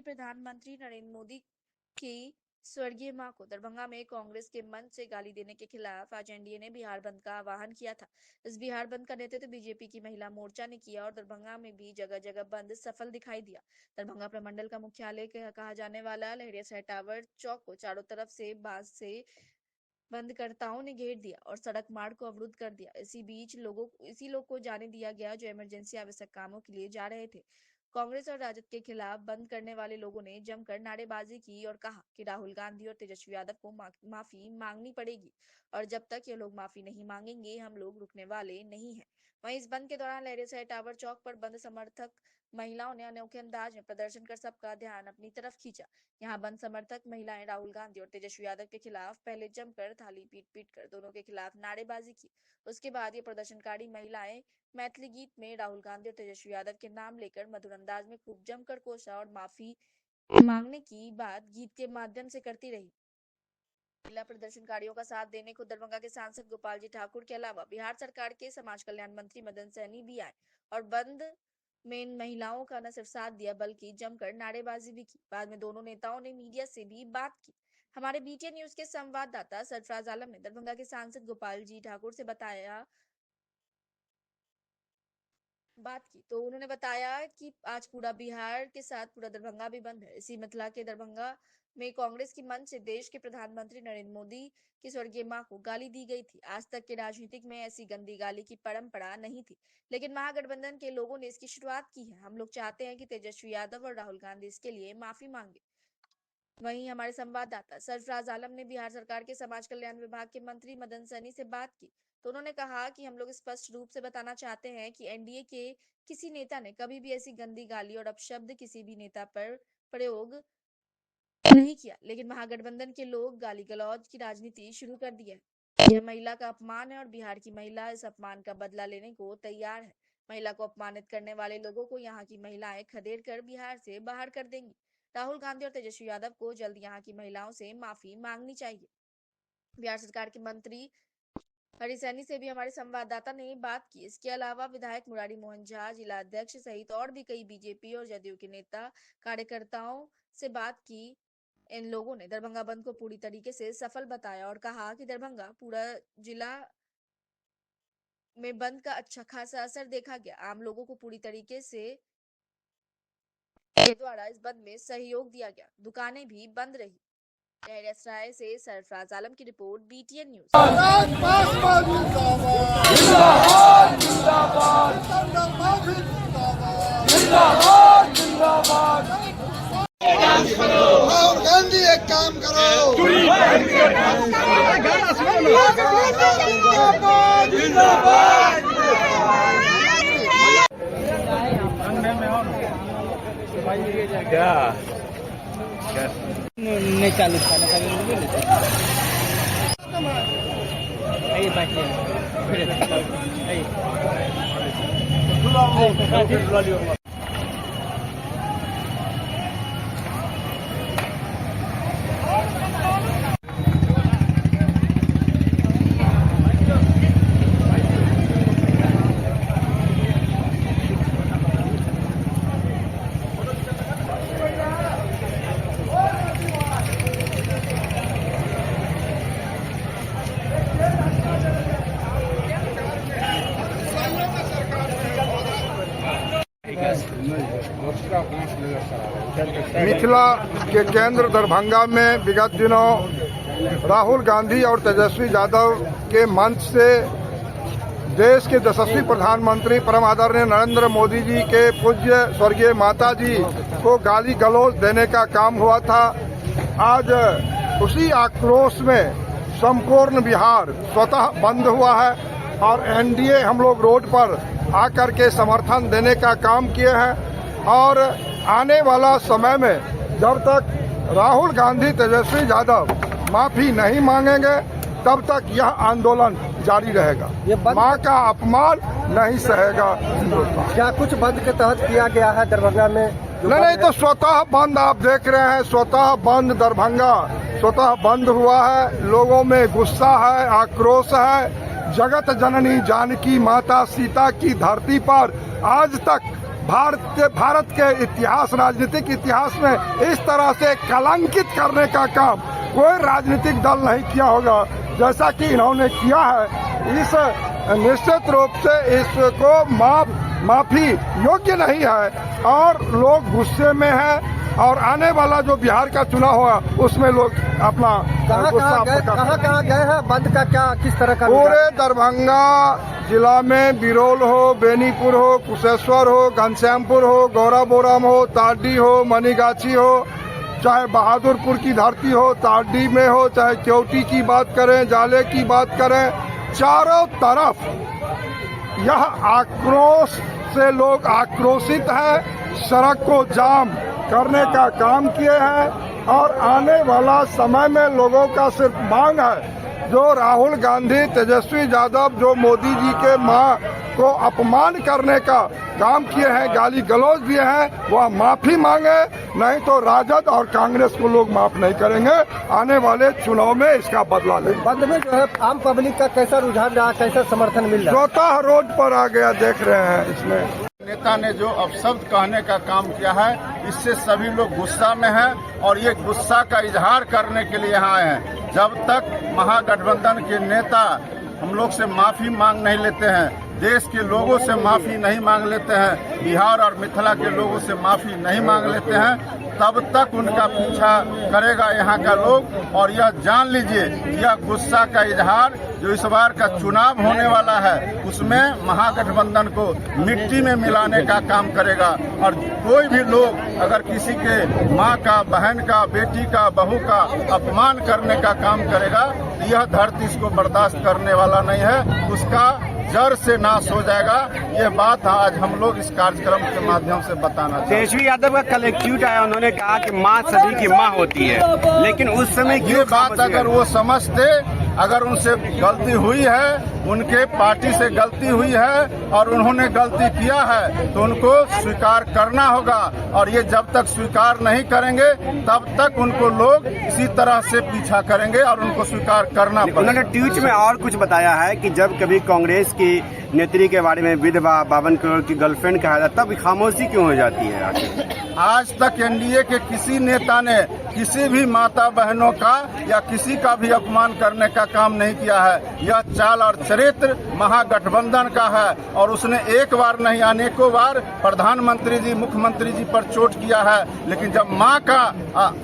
प्रधानमंत्री नरेंद्र मोदी की स्वर्गीय मां को दरभंगा में कांग्रेस के मंच से गाली देने के खिलाफ आज एनडीए ने बिहार बंद का आह्वान किया था। इस बिहार बंद का नेतृत्व बीजेपी की महिला मोर्चा ने किया और दरभंगा में भी जगह जगह बंद सफल दिखाई दिया। दरभंगा प्रमंडल का मुख्यालय कहा जाने वाला लहरिया टावर चौक को चारों तरफ से बांस से बंदकर्ताओं ने घेर दिया और सड़क मार्ग को अवरुद्ध कर दिया। इसी लोग को जाने दिया गया जो इमरजेंसी आवश्यक कामों के लिए जा रहे थे। कांग्रेस और राजद के खिलाफ बंद करने वाले लोगों ने जमकर नारेबाजी की और कहा कि राहुल गांधी और तेजस्वी यादव को माफी मांगनी पड़ेगी और जब तक ये लोग माफी नहीं मांगेंगे हम लोग रुकने वाले नहीं हैं। वहीं इस बंद के दौरान लहरिया टावर चौक पर बंद समर्थक महिलाओं ने अनोखे अंदाज में प्रदर्शन कर सबका ध्यान अपनी तरफ खींचा। यहाँ बंद समर्थक महिलाएं राहुल गांधी और तेजस्वी यादव के खिलाफ पहले जमकर थाली पीट कर दोनों के खिलाफ नारेबाजी की। उसके बाद ये प्रदर्शनकारी महिलाएं मैथिली गीत में राहुल गांधी और तेजस्वी यादव के नाम लेकर मधुर अंदाज में खूब जमकर कोसा और माफी मांगने की बात गीत के माध्यम से करती रही। महिला प्रदर्शनकारियों का साथ देने को दरभंगा के सांसद गोपाल जी ठाकुर के अलावा बिहार सरकार के समाज कल्याण मंत्री मदन सहनी भी आए और बंद में महिलाओं का न सिर्फ साथ दिया बल्कि जमकर नारेबाजी भी की। बाद में दोनों नेताओं ने मीडिया से भी बात की। हमारे बीटीएन न्यूज के संवाददाता सरफराज आलम ने दरभंगा के सांसद गोपाल जी ठाकुर से उन्होंने बताया कि आज पूरा बिहार के साथ पूरा दरभंगा भी बंद है। इसी मिथिला के दरभंगा में कांग्रेस की मंच से देश के प्रधानमंत्री नरेंद्र मोदी की स्वर्गीय मां को गाली दी गई थी। आज तक के राजनीतिक में ऐसी गंदी गाली की परंपरा नहीं थी, लेकिन महागठबंधन के लोगों ने इसकी शुरुआत की है। हम लोग चाहते हैं कि तेजस्वी यादव और राहुल गांधी इसके लिए माफी मांगे। वहीं हमारे संवाददाता सरफराज आलम ने बिहार सरकार के समाज कल्याण विभाग के मंत्री मदन सहनी से बात की तो उन्होंने कहा कि हम लोग स्पष्ट रूप से बताना चाहते हैं कि एनडीए के किसी नेता ने कभी भी ऐसी गंदी गाली और अपशब्द किसी भी नेता पर प्रयोग नहीं किया, लेकिन महागठबंधन के लोग गाली गलौज की राजनीति शुरू कर दी है। यह महिला का अपमान है और बिहार की महिला इस अपमान का बदला लेने को तैयार है। महिला को अपमानित करने वाले लोगों को यहाँ की महिलाएं खदेड़ कर बिहार से बाहर कर देंगी। राहुल गांधी और तेजस्वी यादव को जल्द यहाँ की महिलाओं से माफी मांगनी चाहिए। बिहार सरकार के मंत्री हरि सैनी से भी हमारे संवाददाता ने बात की। इसके अलावा विधायक मुरारी मोहन झा, जिला अध्यक्ष सहित और भी कई बीजेपी और जदयू के नेता कार्यकर्ताओं से बात की। इन लोगों ने दरभंगा बंद को पूरी तरीके से सफल बताया और कहा कि दरभंगा पूरा जिला में बंद का अच्छा खासा असर देखा गया। आम लोगों को पूरी तरीके से द्वारा इस बंद में सहयोग दिया गया। दुकानें भी बंद रही। लहरिया से सरफराज आलम की report, BTN news. Rahul Gandhi एक काम करो, क्या नहीं चालू था मिथिला के केंद्र दरभंगा में विगत दिनों राहुल गांधी और तेजस्वी यादव के मंच से देश के यशस्वी प्रधानमंत्री परम आदरणीय नरेंद्र मोदी जी के पूज्य स्वर्गीय माता जी को गाली गलौज देने का काम हुआ था। आज उसी आक्रोश में संपूर्ण बिहार स्वतः बंद हुआ है और एनडीए हम लोग रोड पर आकर के समर्थन देने का काम किए हैं और आने वाला समय में जब तक राहुल गांधी तेजस्वी यादव माफी नहीं मांगेंगे तब तक यह आंदोलन जारी रहेगा। मां का अपमान नहीं सहेगा हिंदुस्तान। क्या कुछ बंद के तहत किया गया है दरभंगा में? नहीं तो स्वतः बंद आप देख रहे हैं, स्वतः बंद दरभंगा स्वतः बंद हुआ है। लोगों में गुस्सा है, आक्रोश है। जगत जननी जानकी माता सीता की धरती पर आज तक भारत के इतिहास, राजनीतिक इतिहास में इस तरह से कलंकित करने का काम कोई राजनीतिक दल नहीं किया होगा जैसा कि इन्होंने किया है। इस निश्चित रूप से इसको माफी योग्य नहीं है और लोग गुस्से में हैं और आने वाला जो बिहार का चुनाव होगा उसमें लोग अपना कहाँ गए हैं? बंद का क्या किस तरह का? पूरे दरभंगा जिला में बिरोल हो, बेनीपुर हो, कुशेश्वर हो, घनश्यामपुर हो, गौराबोराम हो, तारडी हो, मनीगाछी हो, चाहे बहादुरपुर की धरती हो, तारडी में हो, चाहे केवटी की बात करें, जाले की बात करें, चारों तरफ यह आक्रोश से लोग आक्रोशित हैं, सड़क को जाम करने का काम किए हैं और आने वाला समय में लोगों का सिर्फ मांग है जो राहुल गांधी, तेजस्वी यादव जो मोदी जी के मां को अपमान करने का काम किए हैं, गाली गलौज दिए हैं, वह माफी मांगे, नहीं तो राजद और कांग्रेस को लोग माफ नहीं करेंगे। आने वाले चुनाव में इसका बदला लेंगे। बंद में जो है आम पब्लिक का कैसा रुझान रहा, कैसा समर्थन मिल रहा है? स्वतः रोड पर आ गया, देख रहे हैं। इसमें नेता ने जो अपशब्द कहने का काम किया है, इससे सभी लोग गुस्सा में हैं और ये गुस्सा का इजहार करने के लिए यहाँ आए हैं। जब तक महागठबंधन के नेता हम लोग से माफी मांग नहीं लेते हैं, देश के लोगों से माफी नहीं मांग लेते हैं, बिहार और मिथिला के लोगों से माफी नहीं मांग लेते हैं, तब तक उनका पीछा करेगा यहाँ का लोग। और यह जान लीजिए, यह गुस्सा का इजहार जो इस बार का चुनाव होने वाला है उसमें महागठबंधन को मिट्टी में मिलाने का काम करेगा। और कोई भी लोग अगर किसी के माँ का, बहन का, बेटी का, बहू का अपमान करने का काम करेगा तो यह धरती इसको बर्दाश्त करने वाला नहीं है, उसका जड़ से नाश हो जाएगा। ये बात आज हम लोग इस कार्यक्रम के माध्यम से बताना चाहते हैं। तेजस्वी यादव का कलेक्टिव आया, उन्होंने कहा कि माँ सभी की माँ होती है, लेकिन उस समय ये बात अगर वो समझते, अगर उनसे गलती हुई है, उनके पार्टी से गलती हुई है और उन्होंने गलती किया है तो उनको स्वीकार करना होगा। और ये जब तक स्वीकार नहीं करेंगे तब तक उनको लोग इसी तरह से पीछा करेंगे और उनको स्वीकार करना पड़ेगा। उन्होंने ट्वीट में और कुछ बताया है कि जब कभी कांग्रेस की नेत्री के बारे में विधवा 52 करोड़ की गर्लफ्रेंड कहा जाता तब खामोशी क्यों हो जाती है? आज तक एनडीए के किसी नेता ने किसी भी माता बहनों का या किसी का भी अपमान करने का काम नहीं किया है। यह चाल और चरित्र महागठबंधन का है और उसने एक बार नहीं अनेकों बार प्रधानमंत्री जी, मुख्यमंत्री जी पर चोट किया है। लेकिन जब माँ का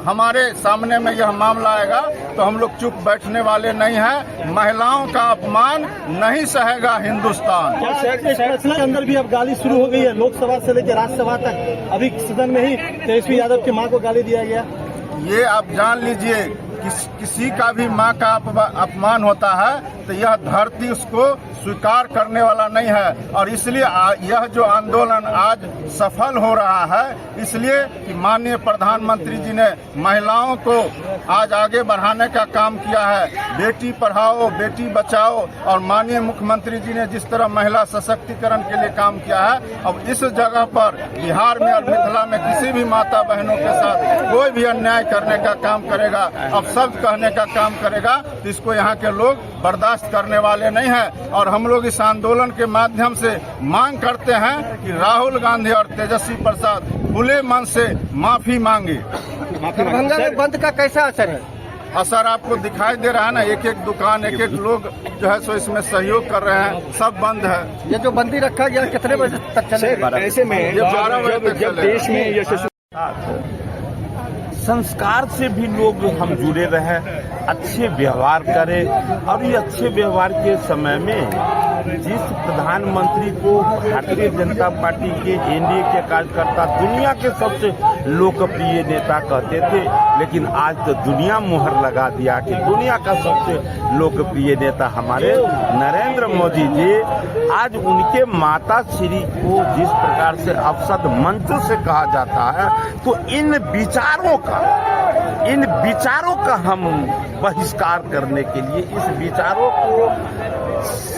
हमारे सामने में यह मामला आएगा तो हम लोग चुप बैठने वाले नहीं हैं। महिलाओं का अपमान नहीं सहेगा हिंदुस्तान। सदन के अंदर भी अब गाली शुरू हो गई है, लोकसभा से लेकर राज्यसभा तक। अभी सदन में ही तेजस्वी यादव की मां को गाली दिया गया। ये आप जान लीजिए, किसी का भी माँ का अपमान होता है तो यह धरती उसको स्वीकार करने वाला नहीं है। और इसलिए यह जो आंदोलन आज सफल हो रहा है, इसलिए कि माननीय प्रधानमंत्री जी ने महिलाओं को आज आगे बढ़ाने का काम किया है। बेटी पढ़ाओ, बेटी बचाओ, और माननीय मुख्यमंत्री जी ने जिस तरह महिला सशक्तिकरण के लिए काम किया है, अब इस जगह पर बिहार में और मिथिला में किसी भी माता बहनों के साथ कोई भी अन्याय करने का काम करेगा, अपशब्द कहने का काम करेगा, तो इसको यहाँ के लोग बर्दाश्त करने वाले नहीं हैं। और हम लोग इस आंदोलन के माध्यम से मांग करते हैं कि राहुल गांधी और तेजस्वी प्रसाद खुले मन से माफी मांगे। दरभंगा में बंद का कैसा असर है? असर आपको दिखाई दे रहा है ना, एक एक दुकान, एक एक लोग जो है सो इसमें सहयोग कर रहे हैं, सब बंद है। ये जो बंदी रखा गया कितने बजे तक चलेगा? ऐसे में ये 12 बजे तक जब देश में यशस्वी संस्कार से भी लोग हम जुड़े रहे, अच्छे व्यवहार करें। और ये अच्छे व्यवहार के समय में जिस प्रधानमंत्री को भारतीय जनता पार्टी के एनडीए के कार्यकर्ता दुनिया के सबसे लोकप्रिय नेता कहते थे, लेकिन आज तो दुनिया मुहर लगा दिया कि दुनिया का सबसे लोकप्रिय नेता हमारे नरेंद्र मोदी जी। आज उनके माता श्री को जिस प्रकार से अपशब्द मंचों से कहा जाता है, तो इन विचारों का हम बहिष्कार करने के लिए, इस विचारों को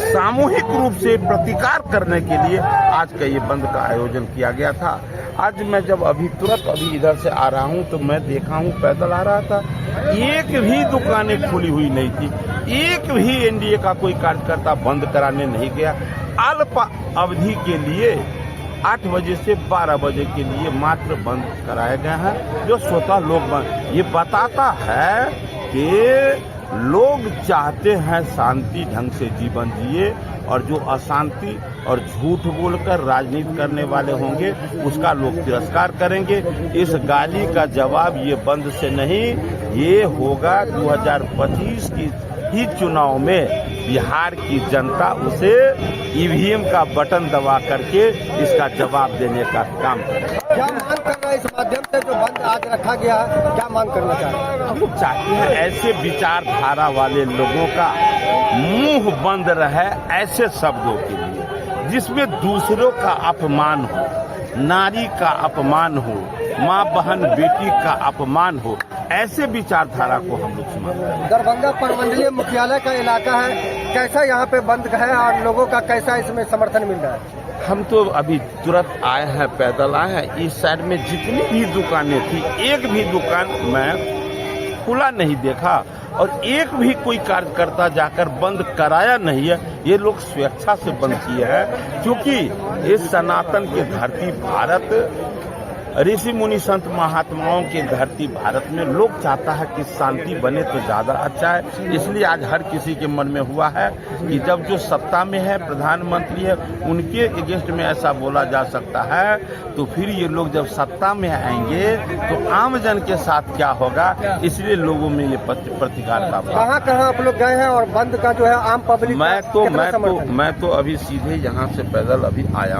सामूहिक रूप से प्रतिकार करने के लिए आज का ये बंद का आयोजन किया गया था। आज मैं जब तुरंत इधर से आ रहा हूँ तो मैं देखा हूँ, पैदल आ रहा था, एक भी दुकानें खुली हुई नहीं थी, एक भी एनडीए का कोई कार्यकर्ता बंद कराने नहीं गया। अल्प अवधि के लिए 8 बजे से 12 बजे के लिए मात्र बंद कराए गए हैं, जो स्वतः लोग बंद। ये बताता है कि लोग चाहते हैं शांति ढंग से जीवन जिए, और जो अशांति और झूठ बोलकर राजनीति करने वाले होंगे उसका लोग तिरस्कार करेंगे। इस गाली का जवाब ये बंद से नहीं, ये होगा 2025 की ही चुनाव में बिहार की जनता उसे ईवीएम का बटन दबा करके इसका जवाब देने का काम करेगी। क्या मांग कर रहा है इस माध्यम से जो बंद आज रखा गया है, क्या मांग करना चाह रहे हैं? हम लोग चाहते हैं ऐसे विचारधारा वाले लोगों का मुंह बंद रहे ऐसे शब्दों के लिए, जिसमें दूसरों का अपमान हो, नारी का अपमान हो, माँ बहन बेटी का अपमान हो, ऐसे विचारधारा को हम लोग समझते हैं। दरभंगा प्रमंडलीय मुख्यालय का इलाका है, कैसा यहाँ पे बंद है और लोगों का कैसा इसमें समर्थन मिल रहा है? हम तो अभी तुरंत आए हैं, पैदल आए हैं। इस साइड में जितनी भी दुकानें थी, एक भी दुकान मैं खुला नहीं देखा, और एक भी कोई कार्यकर्ता जाकर बंद कराया नहीं है। ये लोग स्वेच्छा से बंद किए हैं, क्योंकि इस सनातन की धरती भारत, ऋषि मुनि संत महात्माओं की धरती भारत में लोग चाहता है कि शांति बने तो ज्यादा अच्छा है। इसलिए आज हर किसी के मन में हुआ है कि जब जो सत्ता में है, प्रधानमंत्री है, उनके अगेंस्ट में ऐसा बोला जा सकता है, तो फिर ये लोग जब सत्ता में आएंगे तो आम जन के साथ क्या होगा, इसलिए लोगों में ये प्रतिकार का कहाँ आप लोग गए हैं और बंद का जो है आम पब्लिक मैं तो अभी सीधे यहाँ से पैदल अभी आया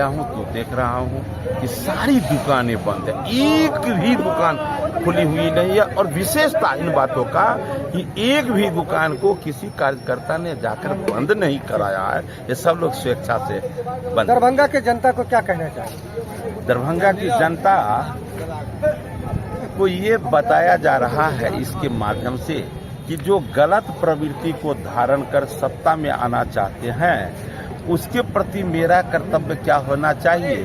हूँ तो देख रहा हूँ कि सारी दुकानें बंद है, एक भी दुकान खुली हुई नहीं है। और विशेषता इन बातों का कि एक भी दुकान को किसी कार्यकर्ता ने जाकर बंद नहीं कराया है, ये सब लोग स्वेच्छा से बंद। दरभंगा के जनता को क्या कहना चाहिए? दरभंगा की जनता को ये बताया जा रहा है इसके माध्यम से कि जो गलत प्रवृत्ति को धारण कर सत्ता में आना चाहते हैं, उसके प्रति मेरा कर्तव्य क्या होना चाहिए,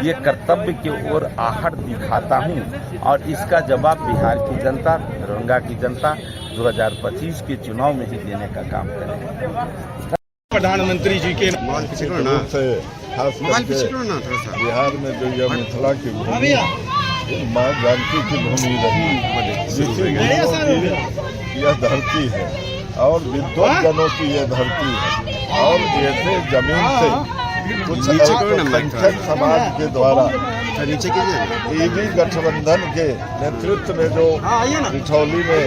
ये कर्तव्य की ओर आहट दिखाता हूँ, और इसका जवाब बिहार की जनता, दरभंगा की जनता 2025 के चुनाव में ही देने का काम करेगी। प्रधानमंत्री जी के से खास करके बिहार में जो यह मिथिला की भूमि, माँ जानकी की भूमि रही, यह धरती है और विद्वान जनों की यह धरती है, और ऐसे जमीन से कुछ अल्पसंख्यक समाज के द्वारा ईवी गठबंधन के नेतृत्व में जो रिठौली में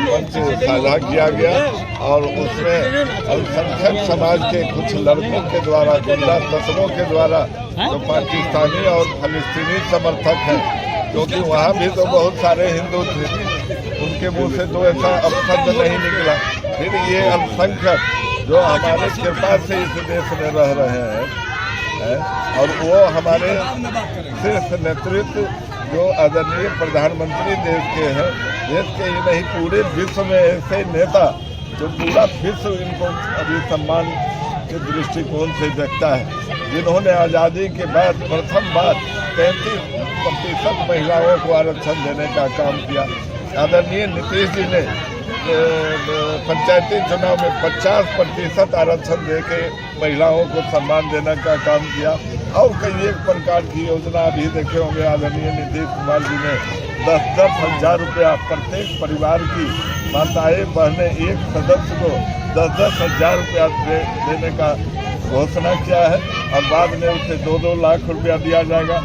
मंच साझा किया गया, और उसमें अल्पसंख्यक समाज के कुछ लड़कों के द्वारा, गुंडा तत्वों के द्वारा, जो पाकिस्तानी और फलस्तीनी समर्थक हैं, क्योंकि वहाँ भी तो बहुत सारे हिंदू थे, उनके मुंह से तो ऐसा अपशब्द नहीं निकला। फिर ये अल्पसंख्यक जो हमारे कृपा से इस देश में रह रहे हैं, और वो हमारे शीर्ष नेतृत्व जो आदरणीय प्रधानमंत्री देश के हैं, देश के ही नहीं पूरे विश्व में ऐसे नेता जो पूरा विश्व इनको अभी सम्मान के दृष्टिकोण से देखता है, जिन्होंने आज़ादी के बाद प्रथम बार 33% महिलाओं को आरक्षण देने का काम किया। आदरणीय नीतीश जी ने पंचायती चुनाव में 50% आरक्षण देके महिलाओं को सम्मान देने का काम किया, और कई एक प्रकार की योजना अभी देखे होंगे। आदरणीय नीतीश कुमार जी ने 10-10 हजार रुपया प्रत्येक परिवार की माताएं बहनें एक सदस्य को 10-10 हजार रुपया देने का घोषणा किया है, और बाद में उसे 2-2 लाख रुपया दिया जाएगा।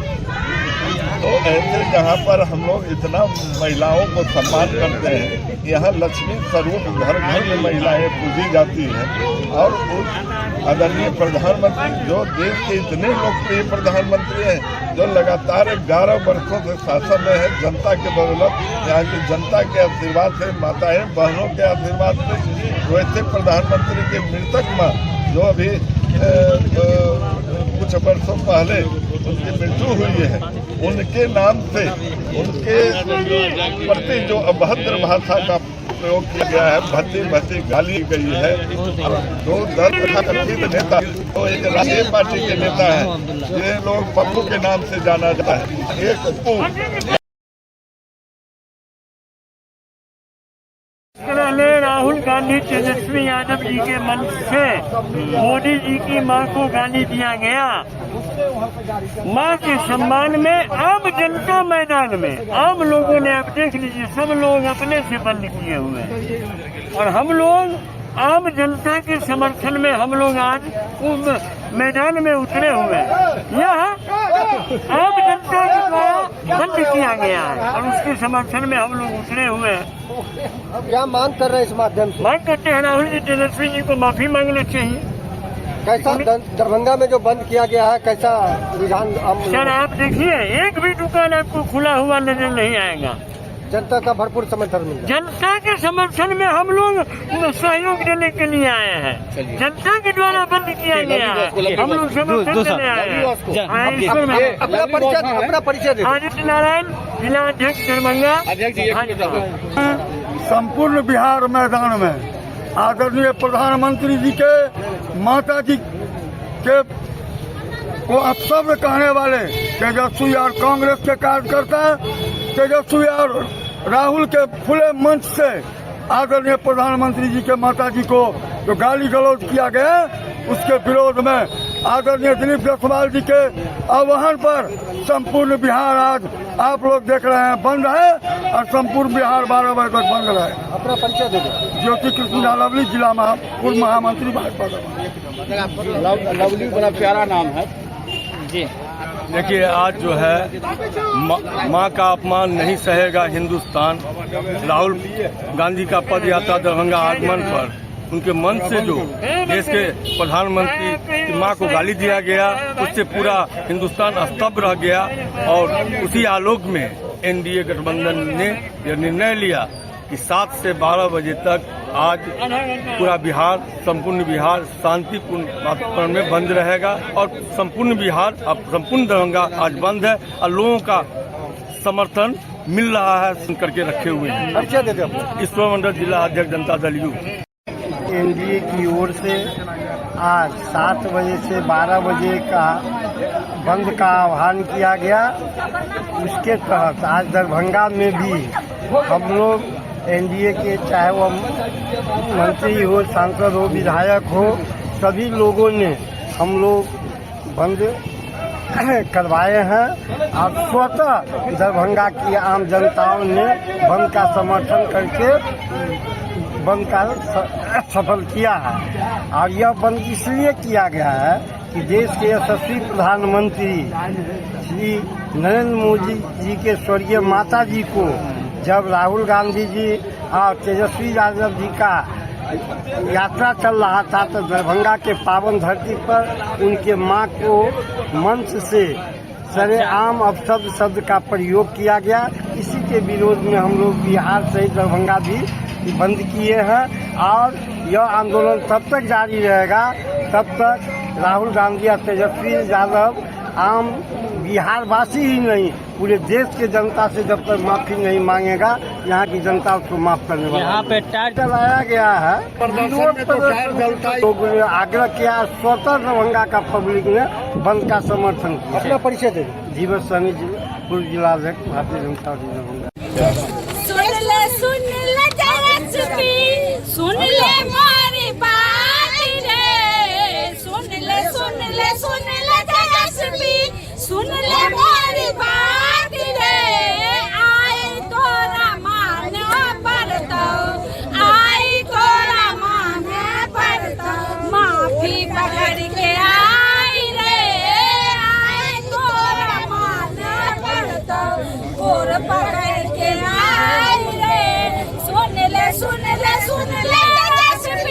तो ऐसे जहाँ पर हम लोग इतना महिलाओं को सम्मान करते हैं, यहाँ लक्ष्मी स्वरूप घर घर में महिलाएं पूजी जाती हैं, और उस आदरणीय प्रधानमंत्री जो देश के इतने लोकप्रिय प्रधानमंत्री हैं, जो लगातार 11 वर्षों से शासन में है, जनता के बदौलत, यहाँ की जनता के आशीर्वाद से, माताएं बहनों के आशीर्वाद से, वैसे प्रधानमंत्री के मृतक माँ जो अभी कुछ वर्षों पहले उनकी मृत्यु हुई है, उनके नाम से उनके प्रति जो अभद्र भाषा का प्रयोग किया गया है, भद्दी गाली गई है। जो दल कथित नेता, तो एक राष्ट्रीय पार्टी के नेता है, ये लोग पप्पू के नाम से जाना जाता है, एक पप्पू। राहुल गांधी पंडित तेजस्वी यादव जी के मंच से मोदी जी की मां को गाली दिया गया। मां के सम्मान में आम जनता मैदान में आम लोगों ने, आप देख लीजिए, सब लोग अपने से बंद किए हुए हैं और हम लोग आम जनता के समर्थन में हम लोग आज मैदान में उतरे हुए हैं। यह आम जनता के द्वारा बंद किया गया है और उसके समर्थन में हम लोग उतरे हुए हैं। क्या मांग कर रहे हैं इस माध्यम से? मांग करते हैं राहुल जी तेजस्वी जी को माफी मांगना चाहिए। कैसा दरभंगा में जो बंद किया गया है, कैसा रुझान? सर आप देखिए, एक भी दुकान आपको खुला हुआ नजर नहीं आएगा। जनता का भरपूर समर्थन मिल रहा है। जनता के समर्थन में हम लोग सहयोग देने के लिए आए हैं। जनता के द्वारा बंद किया गया है, हम लोग समर्थन देने आए हैं। अपना परिचय दे। आदित्य नारायण, जिला अध्यक्ष दरभंगा। संपूर्ण बिहार मैदान में आदरणीय प्रधानमंत्री जी के माता जी के को अपशब्द कहने वाले तेजस्वी और कांग्रेस के कार्यकर्ता, तेजस्वी और राहुल के खुले मंच से आदरणीय प्रधानमंत्री जी के माता जी को जो गाली गलौज किया गया, उसके विरोध में आदरणीय दिलीप जायसवाल जी के आह्वान पर संपूर्ण बिहार आज आप लोग देख रहे हैं बंद है और संपूर्ण बिहार 12 बजे तक बंद रहे। अपना परिचय दे दो। ज्योति कृष्ण लवली, जिला पूर्व महामंत्री भाजपा। लवली बड़ा प्यारा नाम है जी। देखिए, आज जो है माँ का अपमान नहीं सहेगा हिंदुस्तान। राहुल गांधी का पद यात्रा दरभंगा आगमन पर उनके मन से जो देश के प्रधानमंत्री की मां को गाली दिया गया, उससे पूरा हिंदुस्तान स्तब्ध रह गया और उसी आलोक में एनडीए गठबंधन ने यह निर्णय लिया कि 7 से 12 बजे तक आज पूरा बिहार, संपूर्ण बिहार शांतिपूर्ण वातावरण में बंद रहेगा और संपूर्ण बिहार, अब संपूर्ण दरभंगा आज बंद है और लोगों का समर्थन मिल रहा है करके रखे हुए हैं। ईश्वर मंडल, जिला अध्यक्ष जनता दल यू। एनडीए की ओर से आज 7 बजे से 12 बजे का बंद का आह्वान किया गया। उसके तहत आज दरभंगा में भी हम लोग एनडीए के, चाहे वो मंत्री हो, सांसद हो, विधायक हो, सभी लोगों ने हम लोग बंद करवाए हैं और स्वतः दरभंगा की आम जनताओं ने बंद का समर्थन करके बंद का सफल किया है। और यह बंद इसलिए किया गया है कि देश के यशस्वी प्रधानमंत्री श्री नरेंद्र मोदी जी के स्वर्गीय माता जी को जब राहुल गांधी जी और तेजस्वी यादव जी का यात्रा चल रहा था तो दरभंगा के पावन धरती पर उनके मां को मंच से सरेआम अपशब्द शब्द का प्रयोग किया गया। इसी के विरोध में हम लोग बिहार सहित दरभंगा भी बंद किए हैं और यह आंदोलन तब तक जारी रहेगा तब तक राहुल गांधी और तेजस्वी यादव आम बिहार वासी ही नहीं पूरे देश के जनता से जब तक माफी नहीं मांगेगा, यहाँ की जनता उसको माफ करने वाला। यहाँ पे टाइटल लाया गया है, लोगों ने आग्रह किया, स्वतः दरभंगा का पब्लिक ने बंद का समर्थन किया। अपना परिचय दे। जीवन सहनी, पूर्व जिला अध्यक्ष भारतीय जनता पार्टी दरभंगा। सुन ले मारी बात रे, सुन ले तेजस्वी, सुन ले मारी बात रे। आई तोरा मान पड़तो, आई तोरा मान पड़तो, माफी पकड़ के आई रे। आई तोरा मान पड़तो, और पकड़ के आई रे। सुन ले तेजस्वी।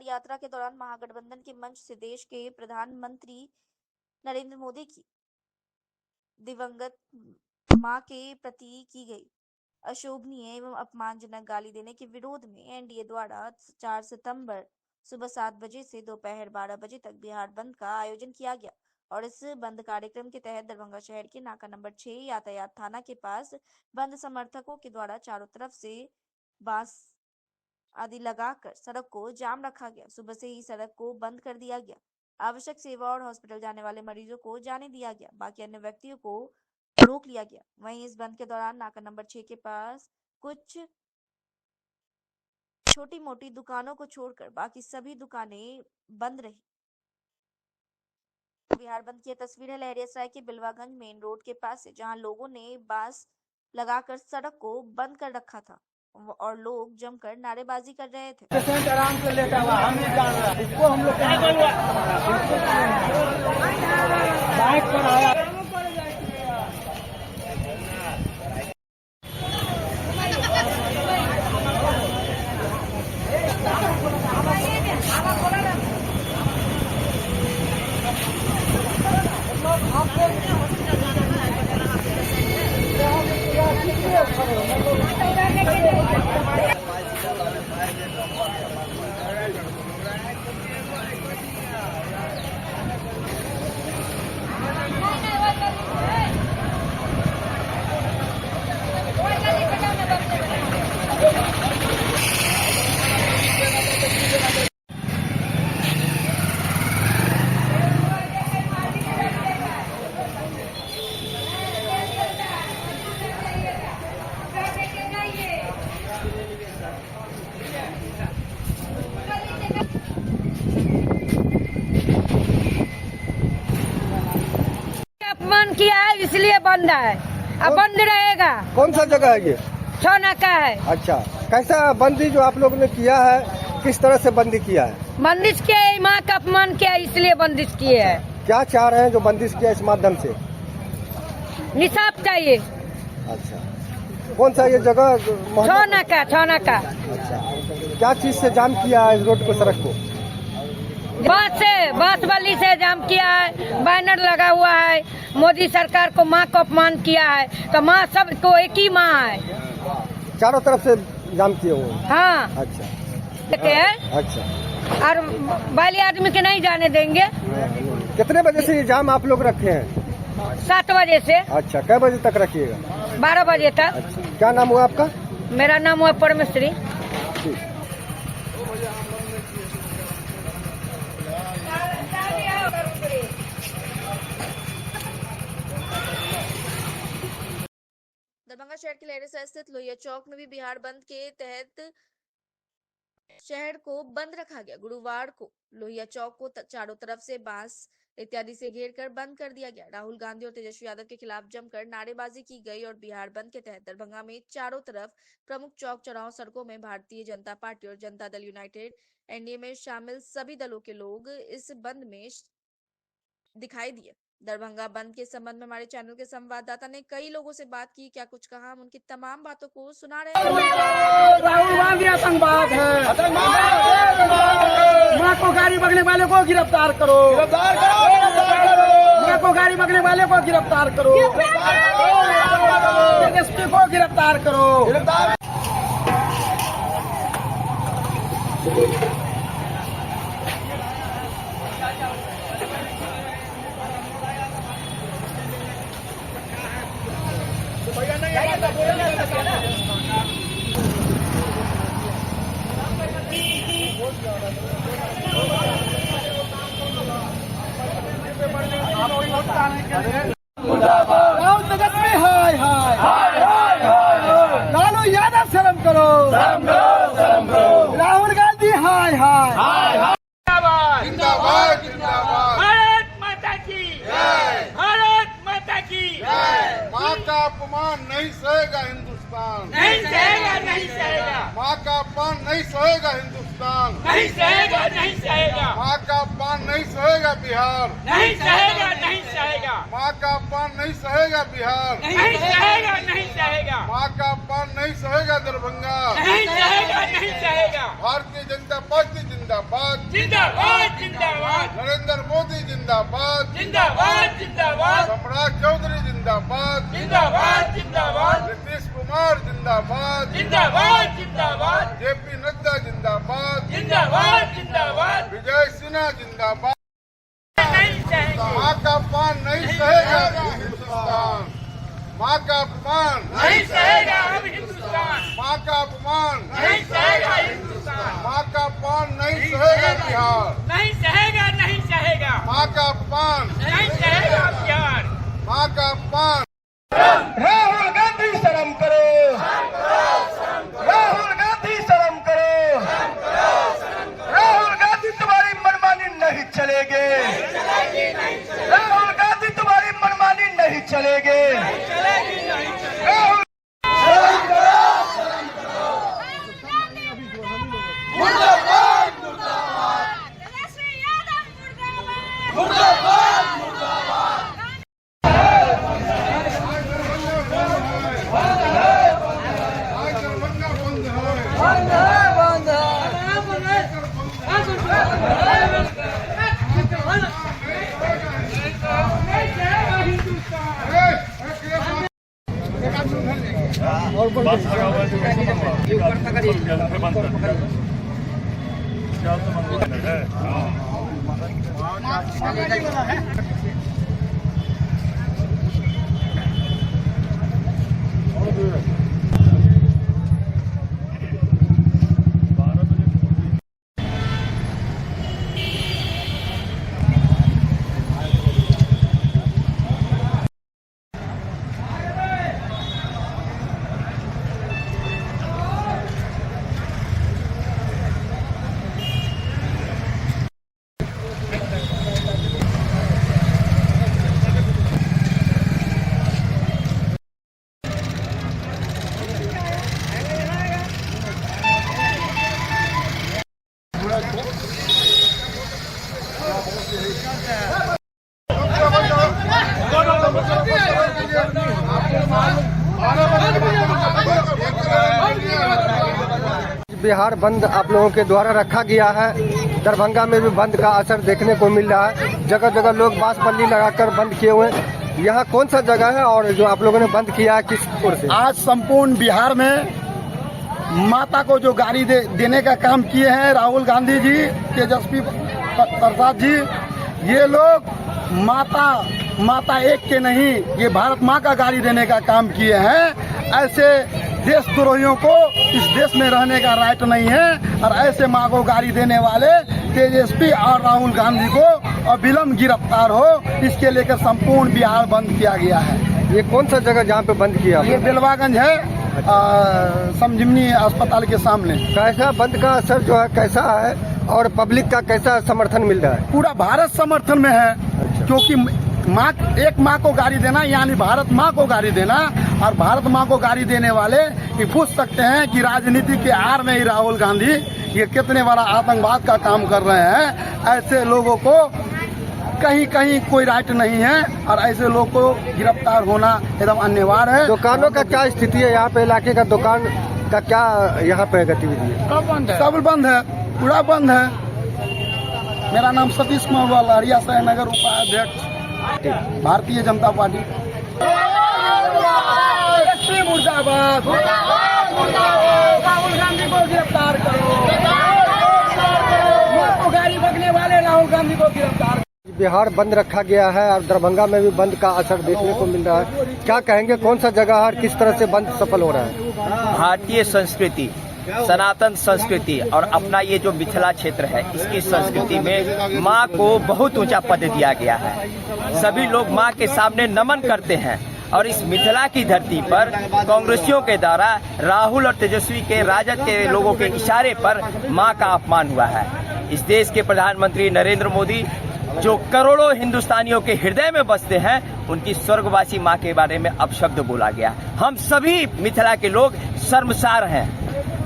बिहार यात्रा के दौरान महागठबंधन के मंच से देश के प्रधानमंत्री नरेंद्र मोदी की दिवंगत मां के प्रति की गई अशोभनीय एवं अपमानजनक गाली देने के विरोध में एनडीए द्वारा 4 सितंबर सुबह 7 बजे से दोपहर 12 बजे तक बिहार बंद का आयोजन किया गया और इस बंद कार्यक्रम के तहत दरभंगा शहर के नाका नंबर 6 यातायात थाना के पास बंद समर्थकों के द्वारा चारों तरफ से बांस आदि लगाकर सड़क को जाम रखा गया। सुबह से ही सड़क को बंद कर दिया गया। आवश्यक सेवा और हॉस्पिटल जाने वाले मरीजों को जाने दिया गया, बाकी अन्य व्यक्तियों को रोक लिया गया। वहीं इस बंद के दौरान नाका नंबर 6 के पास कुछ छोटी मोटी दुकानों को छोड़कर बाकी सभी दुकानें बंद रही। बिहार बंद की तस्वीर है लहरियासराय के बिलवागंज मेन रोड के पास से, जहां लोगों ने बांस लगाकर सड़क को बंद कर रखा था और लोग जमकर नारेबाजी कर रहे थे। पेशेंट आराम से लेटा हुआ, हम नहीं जान रहा इसको, हम लोग बाइक पर आया। अपमान किया है इसलिए बंद है, अब बंद रहेगा। कौन सा जगह है ये? छौनाका है। अच्छा, कैसा बंदी जो आप लोगों ने किया है, किस तरह से बंदी किया है? बंदिश किया है, माँ का अपमान किया है इसलिए बंदिश किए है। क्या चाह रहे हैं जो बंदिश किया इस माध्यम से? निसाब चाहिए। अच्छा, कौन सा ये जगह? छौनाका। अच्छा, क्या चीज से जाम किया है इस रोड को, सड़क को? बांस वाली से जाम किया है, बैनर लगा हुआ है, मोदी सरकार को माँ को अपमान किया है, तो माँ सबको एक ही माँ है। चारों तरफ से जाम किए हुए? हाँ। अच्छा, कहते हैं। अच्छा, और बाली आदमी के नहीं जाने देंगे। कितने बजे से ये जाम आप लोग रखे हैं? 7 बजे से। अच्छा, कै बजे तक रखिएगा? 12 बजे तक। अच्छा, क्या नाम हुआ आपका? मेरा नाम हुआ परमेश्वरी। दरभंगा शहर के लहरियासराय स्थित लोहिया चौक में भी बिहार बंद के तहत शहर को बंद रखा गया। गुरुवार को लोहिया चौक को चारों तरफ से बांस इत्यादि से घेरकर बंद कर दिया गया। राहुल गांधी और तेजस्वी यादव के खिलाफ जमकर नारेबाजी की गई और बिहार बंद के तहत दरभंगा में चारों तरफ प्रमुख चौक चौराहों सड़कों में भारतीय जनता पार्टी और जनता दल यूनाइटेड एनडीए में शामिल सभी दलों के लोग इस बंद में दिखाई दिए। दरभंगा बंद के संबंध में हमारे चैनल के संवाददाता ने कई लोगों से बात की, क्या कुछ कहा, हम उनकी तमाम बातों को सुना रहे हैं। राहुल गांधी आतंकवाद है, माँ को गाड़ी बगने वाले को गिरफ्तार करो, माँ को गाड़ी बगने वाले को गिरफ्तार करो, एसपी को गिरफ्तार करो। राहुल तेजस्वी हाय हाय, लालू यादव शर्म करो, राहुल गांधी हाय हाय। जिंदाबाद जिंदाबाद, भारत माता की जय, भारत माता की जय। माँ का अपमान नहीं सहेगा हिंदुस्तान, नहीं सहेगा, नहीं सहेगा। माँ का अपमान नहीं सहेगा हिंदुस्तान। हिंदुस्तान नहीं सहेगा, नहीं सहेगा, माँ का अपमान नहीं सहेगा बिहार, नहीं सहेगा, नहीं सहेगा, माँ का अपमान नहीं सहेगा बिहार, नहीं सहेगा, नहीं सहेगा, माँ का अपमान नहीं सहेगा दरभंगा। नहीं सहेगा, नहीं सहेगा। भारतीय जनता पार्टी जिंदाबाद, जिंदाबाद, जिंदाबाद, नरेंद्र मोदी जिंदाबाद, जिंदाबाद, जिंदाबाद, सम्राट चौधरी जिंदाबाद, जिंदाबाद, जिंदाबाद, नीतीश कुमार जिंदाबाद, जिंदाबाद, जिंदाबाद, जेपी नड्डा जिंदाबाद, जिंदाबाद, जिंदाबाद, विजय सिन्हा जिंदाबाद। नहीं सहेगा, माँ का अपमान नहीं सहेगा हिंदुस्तान, माँ का अपमान नहीं सहेगा अब हिंदुस्तान, माँ का अपमान नहीं सहेगा हिंदुस्तान, माँ का अपमान नहीं सहेगा बिहार, नहीं सहेगा, नहीं सहेगा, माँ का अपमान नहीं सहेगा बिहार। माँ का अपमान। राहुल गांधी शर्म करो, राहुल गांधी शर्म करो, राहुल गांधी तुम्हारी मनमानी नहीं चलेगी, राहुल गांधी तुम्हारी मनमानी नहीं चलेगी। राहुल बिहार बंद आप लोगों के द्वारा रखा गया है। दरभंगा में भी बंद का असर देखने को मिल रहा है। जगह जगह लोग बांस बल्ली लगाकर बंद किए हुए हैं। यहाँ कौन सा जगह है और जो आप लोगों ने बंद किया है किस ओर से? आज संपूर्ण बिहार में माता को जो गाड़ी देने का काम किए हैं राहुल गांधी जी, तेजस्वी प्रसाद जी, ये लोग माता एक के नहीं, ये भारत माँ का गाड़ी देने का काम किए हैं। ऐसे देशद्रोहियों को इस देश में रहने का राइट नहीं है और ऐसे माँ को गाड़ी देने वाले तेजस्वी और राहुल गांधी को अविलंब गिरफ्तार हो, इसके लेकर संपूर्ण बिहार बंद किया गया है। ये कौन सा जगह जहाँ पे बंद किया? ये बेलवागंज है, संजीवनी अस्पताल के सामने। कैसा बंद का असर जो है कैसा है और पब्लिक का कैसा समर्थन मिल रहा है? पूरा भारत समर्थन में है। अच्छा। क्योंकि एक माँ को गाड़ी देना यानी भारत माँ को गाड़ी देना, और भारत माँ को गाड़ी देने वाले ये पूछ सकते हैं कि राजनीति के आड़ में ही राहुल गांधी ये कितने बड़ा आतंकवाद का काम कर रहे हैं। ऐसे लोगों को कहीं कहीं कोई राइट नहीं है और ऐसे लोग को गिरफ्तार होना एकदम अनिवार्य है। दुकानों का क्या स्थिति है यहाँ पे? इलाके का दुकान का क्या यहाँ पे गतिविधि है? सब बंद है, पूरा बंद है। मेरा नाम सतीश कुमार लहरिया से नगर उपाध्यक्ष भारतीय जनता पार्टी। मुर्दाबाद, राहुल गांधी को गिरफ्तार करो, गाड़ी बकने वाले राहुल गांधी को गिरफ्तार। बिहार बंद रखा गया है और दरभंगा में भी बंद का असर देखने को मिल रहा है। क्या कहेंगे, कौन सा जगह और किस तरह से बंद सफल हो रहा है? भारतीय संस्कृति, सनातन संस्कृति और अपना ये जो मिथिला क्षेत्र है, इसकी संस्कृति में माँ को बहुत ऊंचा पद दिया गया है। सभी लोग माँ के सामने नमन करते हैं और इस मिथिला की धरती पर कांग्रेसियों के द्वारा राहुल और तेजस्वी के राजद के लोगों के इशारे पर माँ का अपमान हुआ है। इस देश के प्रधानमंत्री नरेंद्र मोदी जो करोड़ों हिंदुस्तानियों के हृदय में बसते हैं, उनकी स्वर्गवासी माँ के बारे में अपशब्द बोला गया। हम सभी मिथिला के लोग शर्मसार हैं।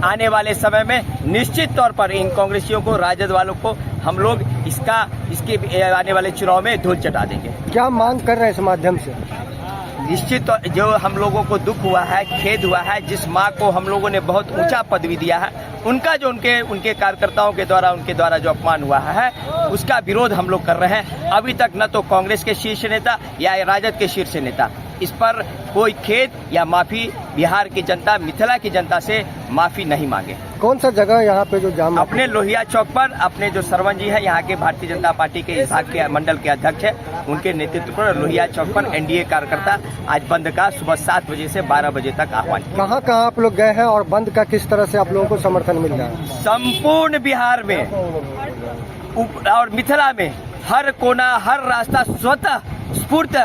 आने वाले समय में निश्चित तौर पर इन कांग्रेसियों को, राजद वालों को हम लोग इसके आने वाले चुनाव में धूल चटा देंगे। क्या मांग कर रहे हैं इस माध्यम से? निश्चित जो हम लोगों को दुख हुआ है, खेद हुआ है, जिस माँ को हम लोगों ने बहुत ऊंचा पदवी दिया है, उनका जो उनके कार्यकर्ताओं के द्वारा उनके द्वारा जो अपमान हुआ है, उसका विरोध हम लोग कर रहे हैं। अभी तक न तो कांग्रेस के शीर्ष नेता या राजद के शीर्ष नेता इस पर कोई खेद या माफी बिहार की जनता, मिथिला की जनता से माफी नहीं मांगे। कौन सा जगह यहाँ पे जो जाम? अपने लोहिया चौक पर अपने जो सरवन जी है, यहाँ के भारतीय जनता पार्टी के विभाग के मंडल के अध्यक्ष है, उनके नेतृत्व पर लोहिया चौक पर एनडीए कार्यकर्ता आज बंद का सुबह 7 बजे से 12 बजे तक आह्वान। कहाँ कहाँ आप लोग गए हैं और बंद का किस तरह से आप लोगों को समर्थन मिल रहा है? संपूर्ण बिहार में और मिथिला में हर कोना, हर रास्ता स्वतः स्फूर्त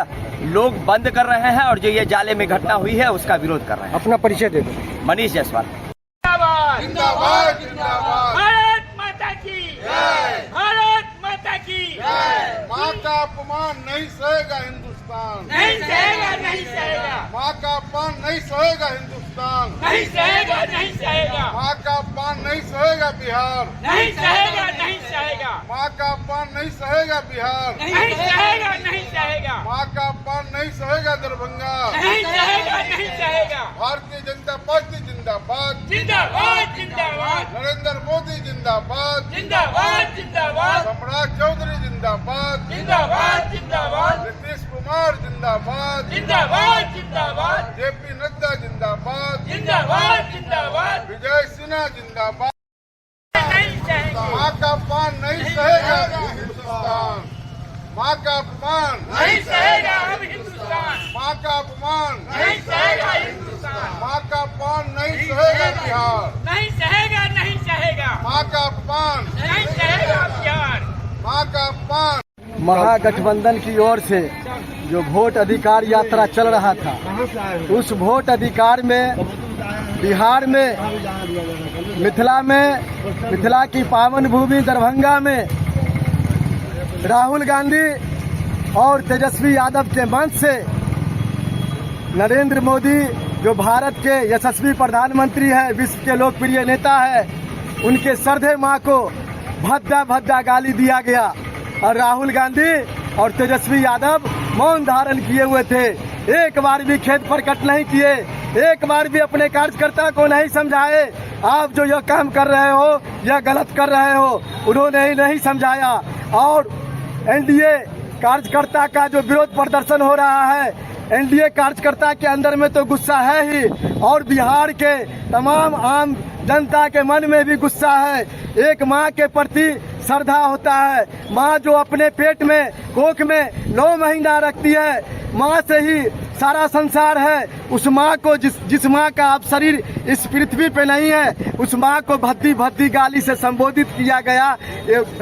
लोग बंद कर रहे हैं और जो ये जाले में घटना हुई है उसका विरोध कर रहे हैं। अपना परिचय दे दो। मनीष जायसवाल। जिंदाबाद जिंदाबाद। भारत माता की जय, भारत माता की जय। माँ का अपमान नहीं सहेगा हिंदुस्तान, नहीं सहेगा, नहीं सहेगा, माँ का अपमान नहीं सहेगा हिंदुस्तान, नहीं सहेगा, नहीं सहेगा, माँ का अपमान नहीं सहेगा बिहार, नहीं सहेगा, नहीं सहेगा, माँ का अपमान नहीं सहेगा बिहार, नहीं सहेगा, नहीं सहेगा, माँ का अपमान नहीं सहेगा दरभंगा, नहीं सहेगा, नहीं सहेगा। भारतीय जनता पार्टी जिंदाबाद, जिंदाबाद, जिंदाबाद, नरेंद्र मोदी जिंदाबाद, जिंदाबाद, जिंदाबाद, सम्राट चौधरी जिंदाबाद, जिंदाबाद, जिंदाबाद, नीतीश कुमार जिंदाबाद, जिंदाबाद, जिंदाबाद, जेपी नड्डा जिंदाबाद, जिंदाबाद, जिंदाबाद, विजय सिन्हा जिंदाबाद। नहीं सहेगा, माँ का अपमान नहीं सहेगा हिंदुस्तान, माँ का अपमान नहीं सहेगा अब हिंदुस्तान, माँ का अपमान नहीं सहेगा हिंदुस्तान, माँ का अपमान नहीं सहेगा बिहार, नहीं सहेगा, नहीं सहेगा, माँ का अपमान नहीं सहेगा बिहार। माँ का अपमान। महागठबंधन की ओर से जो वोट अधिकार यात्रा चल रहा था, उस वोट अधिकार में बिहार में, मिथिला की पावन भूमि दरभंगा में राहुल गांधी और तेजस्वी यादव के मंच से नरेंद्र मोदी जो भारत के यशस्वी प्रधानमंत्री है, विश्व के लोकप्रिय नेता है, उनके श्रद्धेय मां को भद्दा भद्दा गाली दिया गया और राहुल गांधी और तेजस्वी यादव मौन धारण किए हुए थे। एक बार भी खेद प्रकट नहीं किए, एक बार भी अपने कार्यकर्ता को नहीं समझाए आप जो यह काम कर रहे हो यह गलत कर रहे हो, उन्होंने ही नहीं समझाया। और एनडीए कार्यकर्ता का जो विरोध प्रदर्शन हो रहा है, एनडीए कार्यकर्ता के अंदर में तो गुस्सा है ही और बिहार के तमाम आम जनता के मन में भी गुस्सा है। एक माँ के प्रति श्रद्धा होता है, माँ जो अपने पेट में कोख में 9 महीना रखती है, माँ से ही सारा संसार है। उस माँ को जिस माँ का अब शरीर इस पृथ्वी पे नहीं है, उस माँ को भद्दी भद्दी गाली से संबोधित किया गया।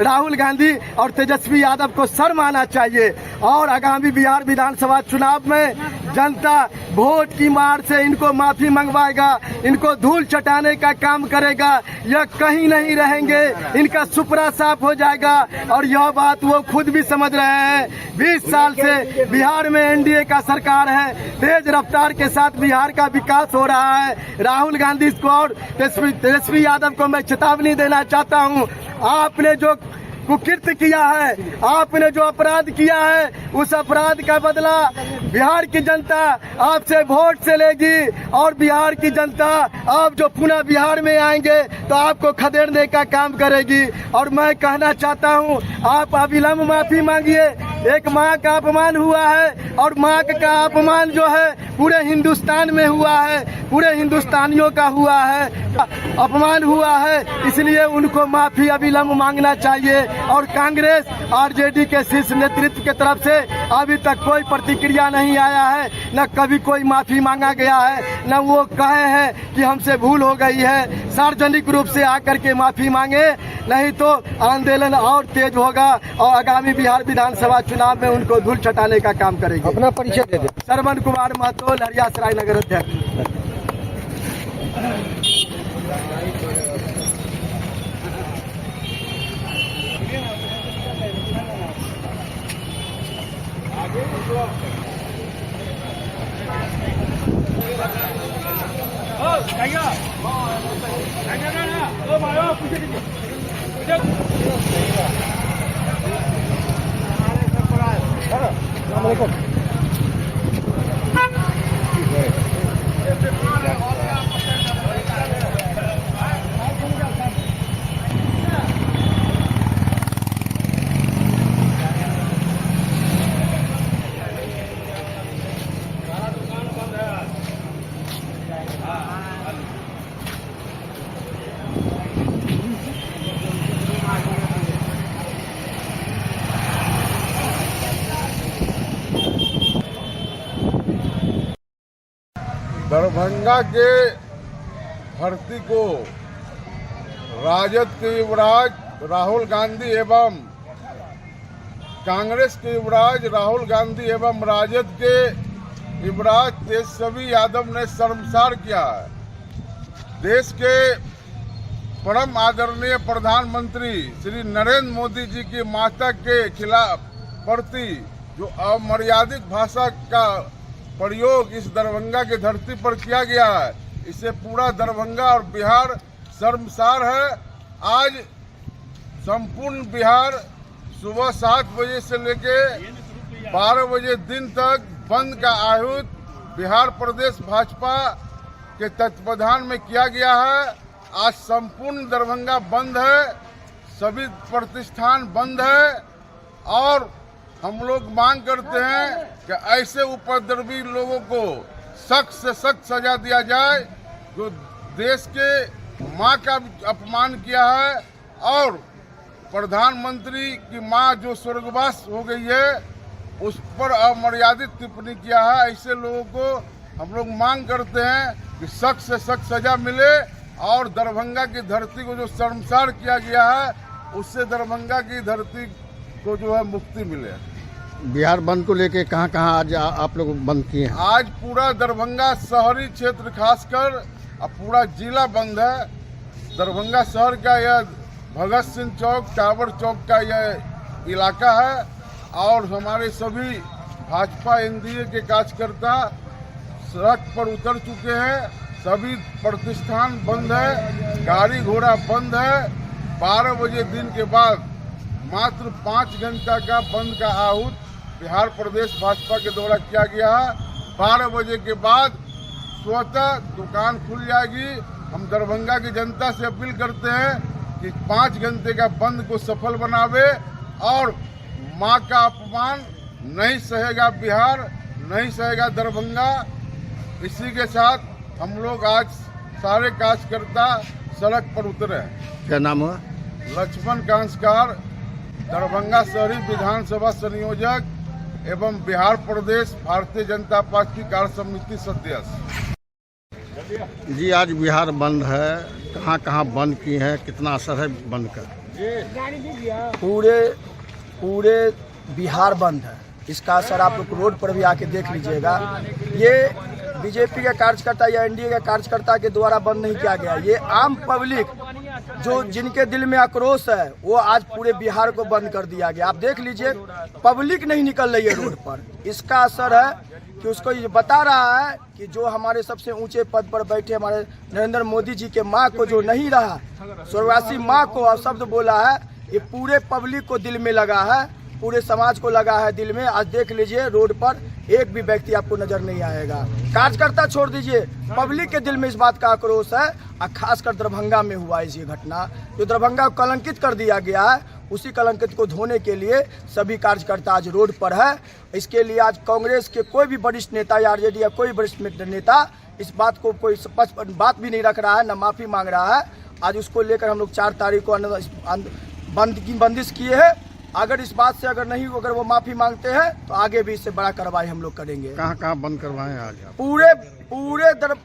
राहुल गांधी और तेजस्वी यादव को शर्म आना चाहिए और आगामी बिहार विधानसभा चुनाव में जनता वोट की मार से इनको माफी मंगवाएगा, इनको धूल चटाने का काम करेगा, यह कहीं नहीं रहेंगे, इनका सुपरा साफ हो जाएगा। और यह बात वो खुद भी समझ रहे हैं। 20 साल से बिहार में एनडीए का सरकार है, तेज रफ्तार के साथ बिहार का विकास हो रहा है। राहुल गांधी को और तेजस्वी यादव को मैं चेतावनी देना चाहता हूं, आपने जो कुकृत्य किया है, आपने जो अपराध किया है, उस अपराध का बदला बिहार की जनता आपसे वोट से लेगी और बिहार की जनता आप जो पुनः बिहार में आएंगे तो आपको खदेड़ने का काम करेगी। और मैं कहना चाहता हूं, आप अविलंब माफी मांगिए। एक माँ का अपमान हुआ है और माँ का अपमान जो है पूरे हिंदुस्तान में हुआ है, पूरे हिंदुस्तानियों का हुआ है, अपमान हुआ है, इसलिए उनको माफी अविलंब मांगना चाहिए। और कांग्रेस आरजेडी के शीर्ष नेतृत्व के तरफ से अभी तक कोई प्रतिक्रिया नहीं आया है, न कभी कोई माफी मांगा गया है, न वो कहे हैं कि हमसे भूल हो गई है। सार्वजनिक रूप से आकर के माफी मांगे, नहीं तो आंदोलन और तेज होगा और आगामी बिहार विधानसभा चुनाव में उनको धूल चटाने का काम करेगी। अपना परिचय दे दे। श्रवण कुमार महतो, लहरियासराय नगर अध्यक्ष। दरभंगा के भर्ती को राजद के युवराज राहुल गांधी एवं कांग्रेस के युवराज राहुल गांधी एवं राजद के युवराज तेजस्वी यादव ने शर्मसार किया है। देश के परम आदरणीय प्रधानमंत्री श्री नरेंद्र मोदी जी की माता के खिलाफ प्रति जो अमर्यादित भाषा का प्रयोग इस दरभंगा की धरती पर किया गया है, इससे पूरा दरभंगा और बिहार शर्मसार है। आज संपूर्ण बिहार सुबह 7 बजे से लेके 12 बजे दिन तक बंद का आह्वान बिहार प्रदेश भाजपा के तत्वाधान में किया गया है। आज संपूर्ण दरभंगा बंद है, सभी प्रतिष्ठान बंद है और हम लोग मांग करते हैं कि ऐसे उपद्रवी लोगों को सख्त से सख्त सजा दिया जाए जो देश के मां का अपमान किया है और प्रधानमंत्री की मां जो स्वर्गवास हो गई है उस पर अमर्यादित टिप्पणी किया है। ऐसे लोगों को हम लोग मांग करते हैं कि सख्त से सख्त सजा मिले और दरभंगा की धरती को जो शर्मसार किया गया है उससे दरभंगा की धरती को जो है मुक्ति मिले। बिहार बंद को लेके कहाँ आज आप लोग बंद किए हैं? आज पूरा दरभंगा शहरी क्षेत्र खासकर अब पूरा जिला बंद है। दरभंगा शहर का यह भगत सिंह चौक टावर चौक का यह इलाका है और हमारे सभी भाजपा एनडीए के कार्यकर्ता सड़क पर उतर चुके हैं। सभी प्रतिष्ठान बंद है, गाड़ी घोड़ा बंद है। 12 बजे दिन के बाद मात्र 5 घंटा का बंद का आह्वान बिहार प्रदेश भाजपा के द्वारा किया गया है। 12 बजे के बाद स्वतः दुकान खुल जाएगी। हम दरभंगा की जनता से अपील करते हैं कि 5 घंटे का बंद को सफल बनावे और मां का अपमान नहीं सहेगा बिहार, नहीं सहेगा दरभंगा। इसी के साथ हम लोग आज सारे कार्यकर्ता सड़क पर उतरे हैं। क्या नाम हुआ? लक्ष्मण कांसकार, दरभंगा शहरी विधानसभा संयोजक एवं बिहार प्रदेश भारतीय जनता पार्टी कार्य समिति सदस्य। जी आज बिहार बंद है, कहाँ बंद की है, कितना असर है बंद का? पूरे बिहार बंद है। इसका असर आप लोग रोड पर भी आके देख लीजिएगा। ये बीजेपी के कार्यकर्ता या एनडीए के कार्यकर्ता के द्वारा बंद नहीं किया गया। ये आम पब्लिक जो जिनके दिल में आक्रोश है वो आज पूरे बिहार को बंद कर दिया गया। आप देख लीजिए पब्लिक नहीं निकल रही है रोड पर। इसका असर है कि उसको ये बता रहा है कि जो हमारे सबसे ऊंचे पद पर बैठे हमारे नरेंद्र मोदी जी के माँ को जो नहीं रहा, स्वर्गवासी माँ को शब्द बोला है, ये पूरे पब्लिक को दिल में लगा है, पूरे समाज को लगा है दिल में। आज देख लीजिए रोड पर एक भी व्यक्ति आपको नजर नहीं आएगा। कार्यकर्ता छोड़ दीजिए, पब्लिक के दिल में इस बात का आक्रोश है और खासकर दरभंगा में हुआ ये घटना जो दरभंगा को कलंकित कर दिया गया है। उसी कलंकित को धोने के लिए सभी कार्यकर्ता आज रोड पर है। इसके लिए आज कांग्रेस के कोई भी वरिष्ठ नेता या आरजेडी या कोई वरिष्ठ नेता इस बात को कोई बात भी नहीं रख रहा है, न माफी मांग रहा है। आज उसको लेकर हम लोग 4 तारीख को बंदिश किए हैं। अगर इस बात से अगर वो माफी मांगते हैं तो आगे भी इससे बड़ा कार्रवाई हम लोग करेंगे। कहाँ बंद करवाएं आज?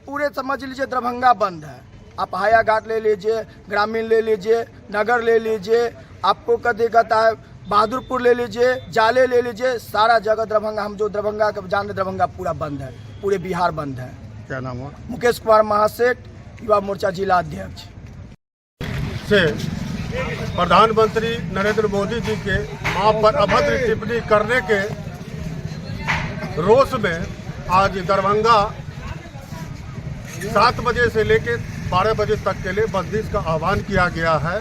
पूरे समझ लीजिए दरभंगा बंद है। आप हाया घाट ले लीजिए, ग्रामीण ले लीजिए, नगर ले लीजिए, आपको कहता है बहादुरपुर ले लीजिए, जाले ले लीजिए, सारा जगह दरभंगा, हम जो दरभंगा का जान दरभंगा पूरा बंद है, पूरे बिहार बंद है। क्या नाम हुआ? मुकेश कुमार महासेठ, युवा मोर्चा जिला अध्यक्ष। से प्रधानमंत्री नरेंद्र मोदी जी के मां पर अभद्र टिप्पणी करने के रोष में आज दरभंगा 7 बजे से लेकर 12 बजे तक के लिए बंदिश का आह्वान किया गया है।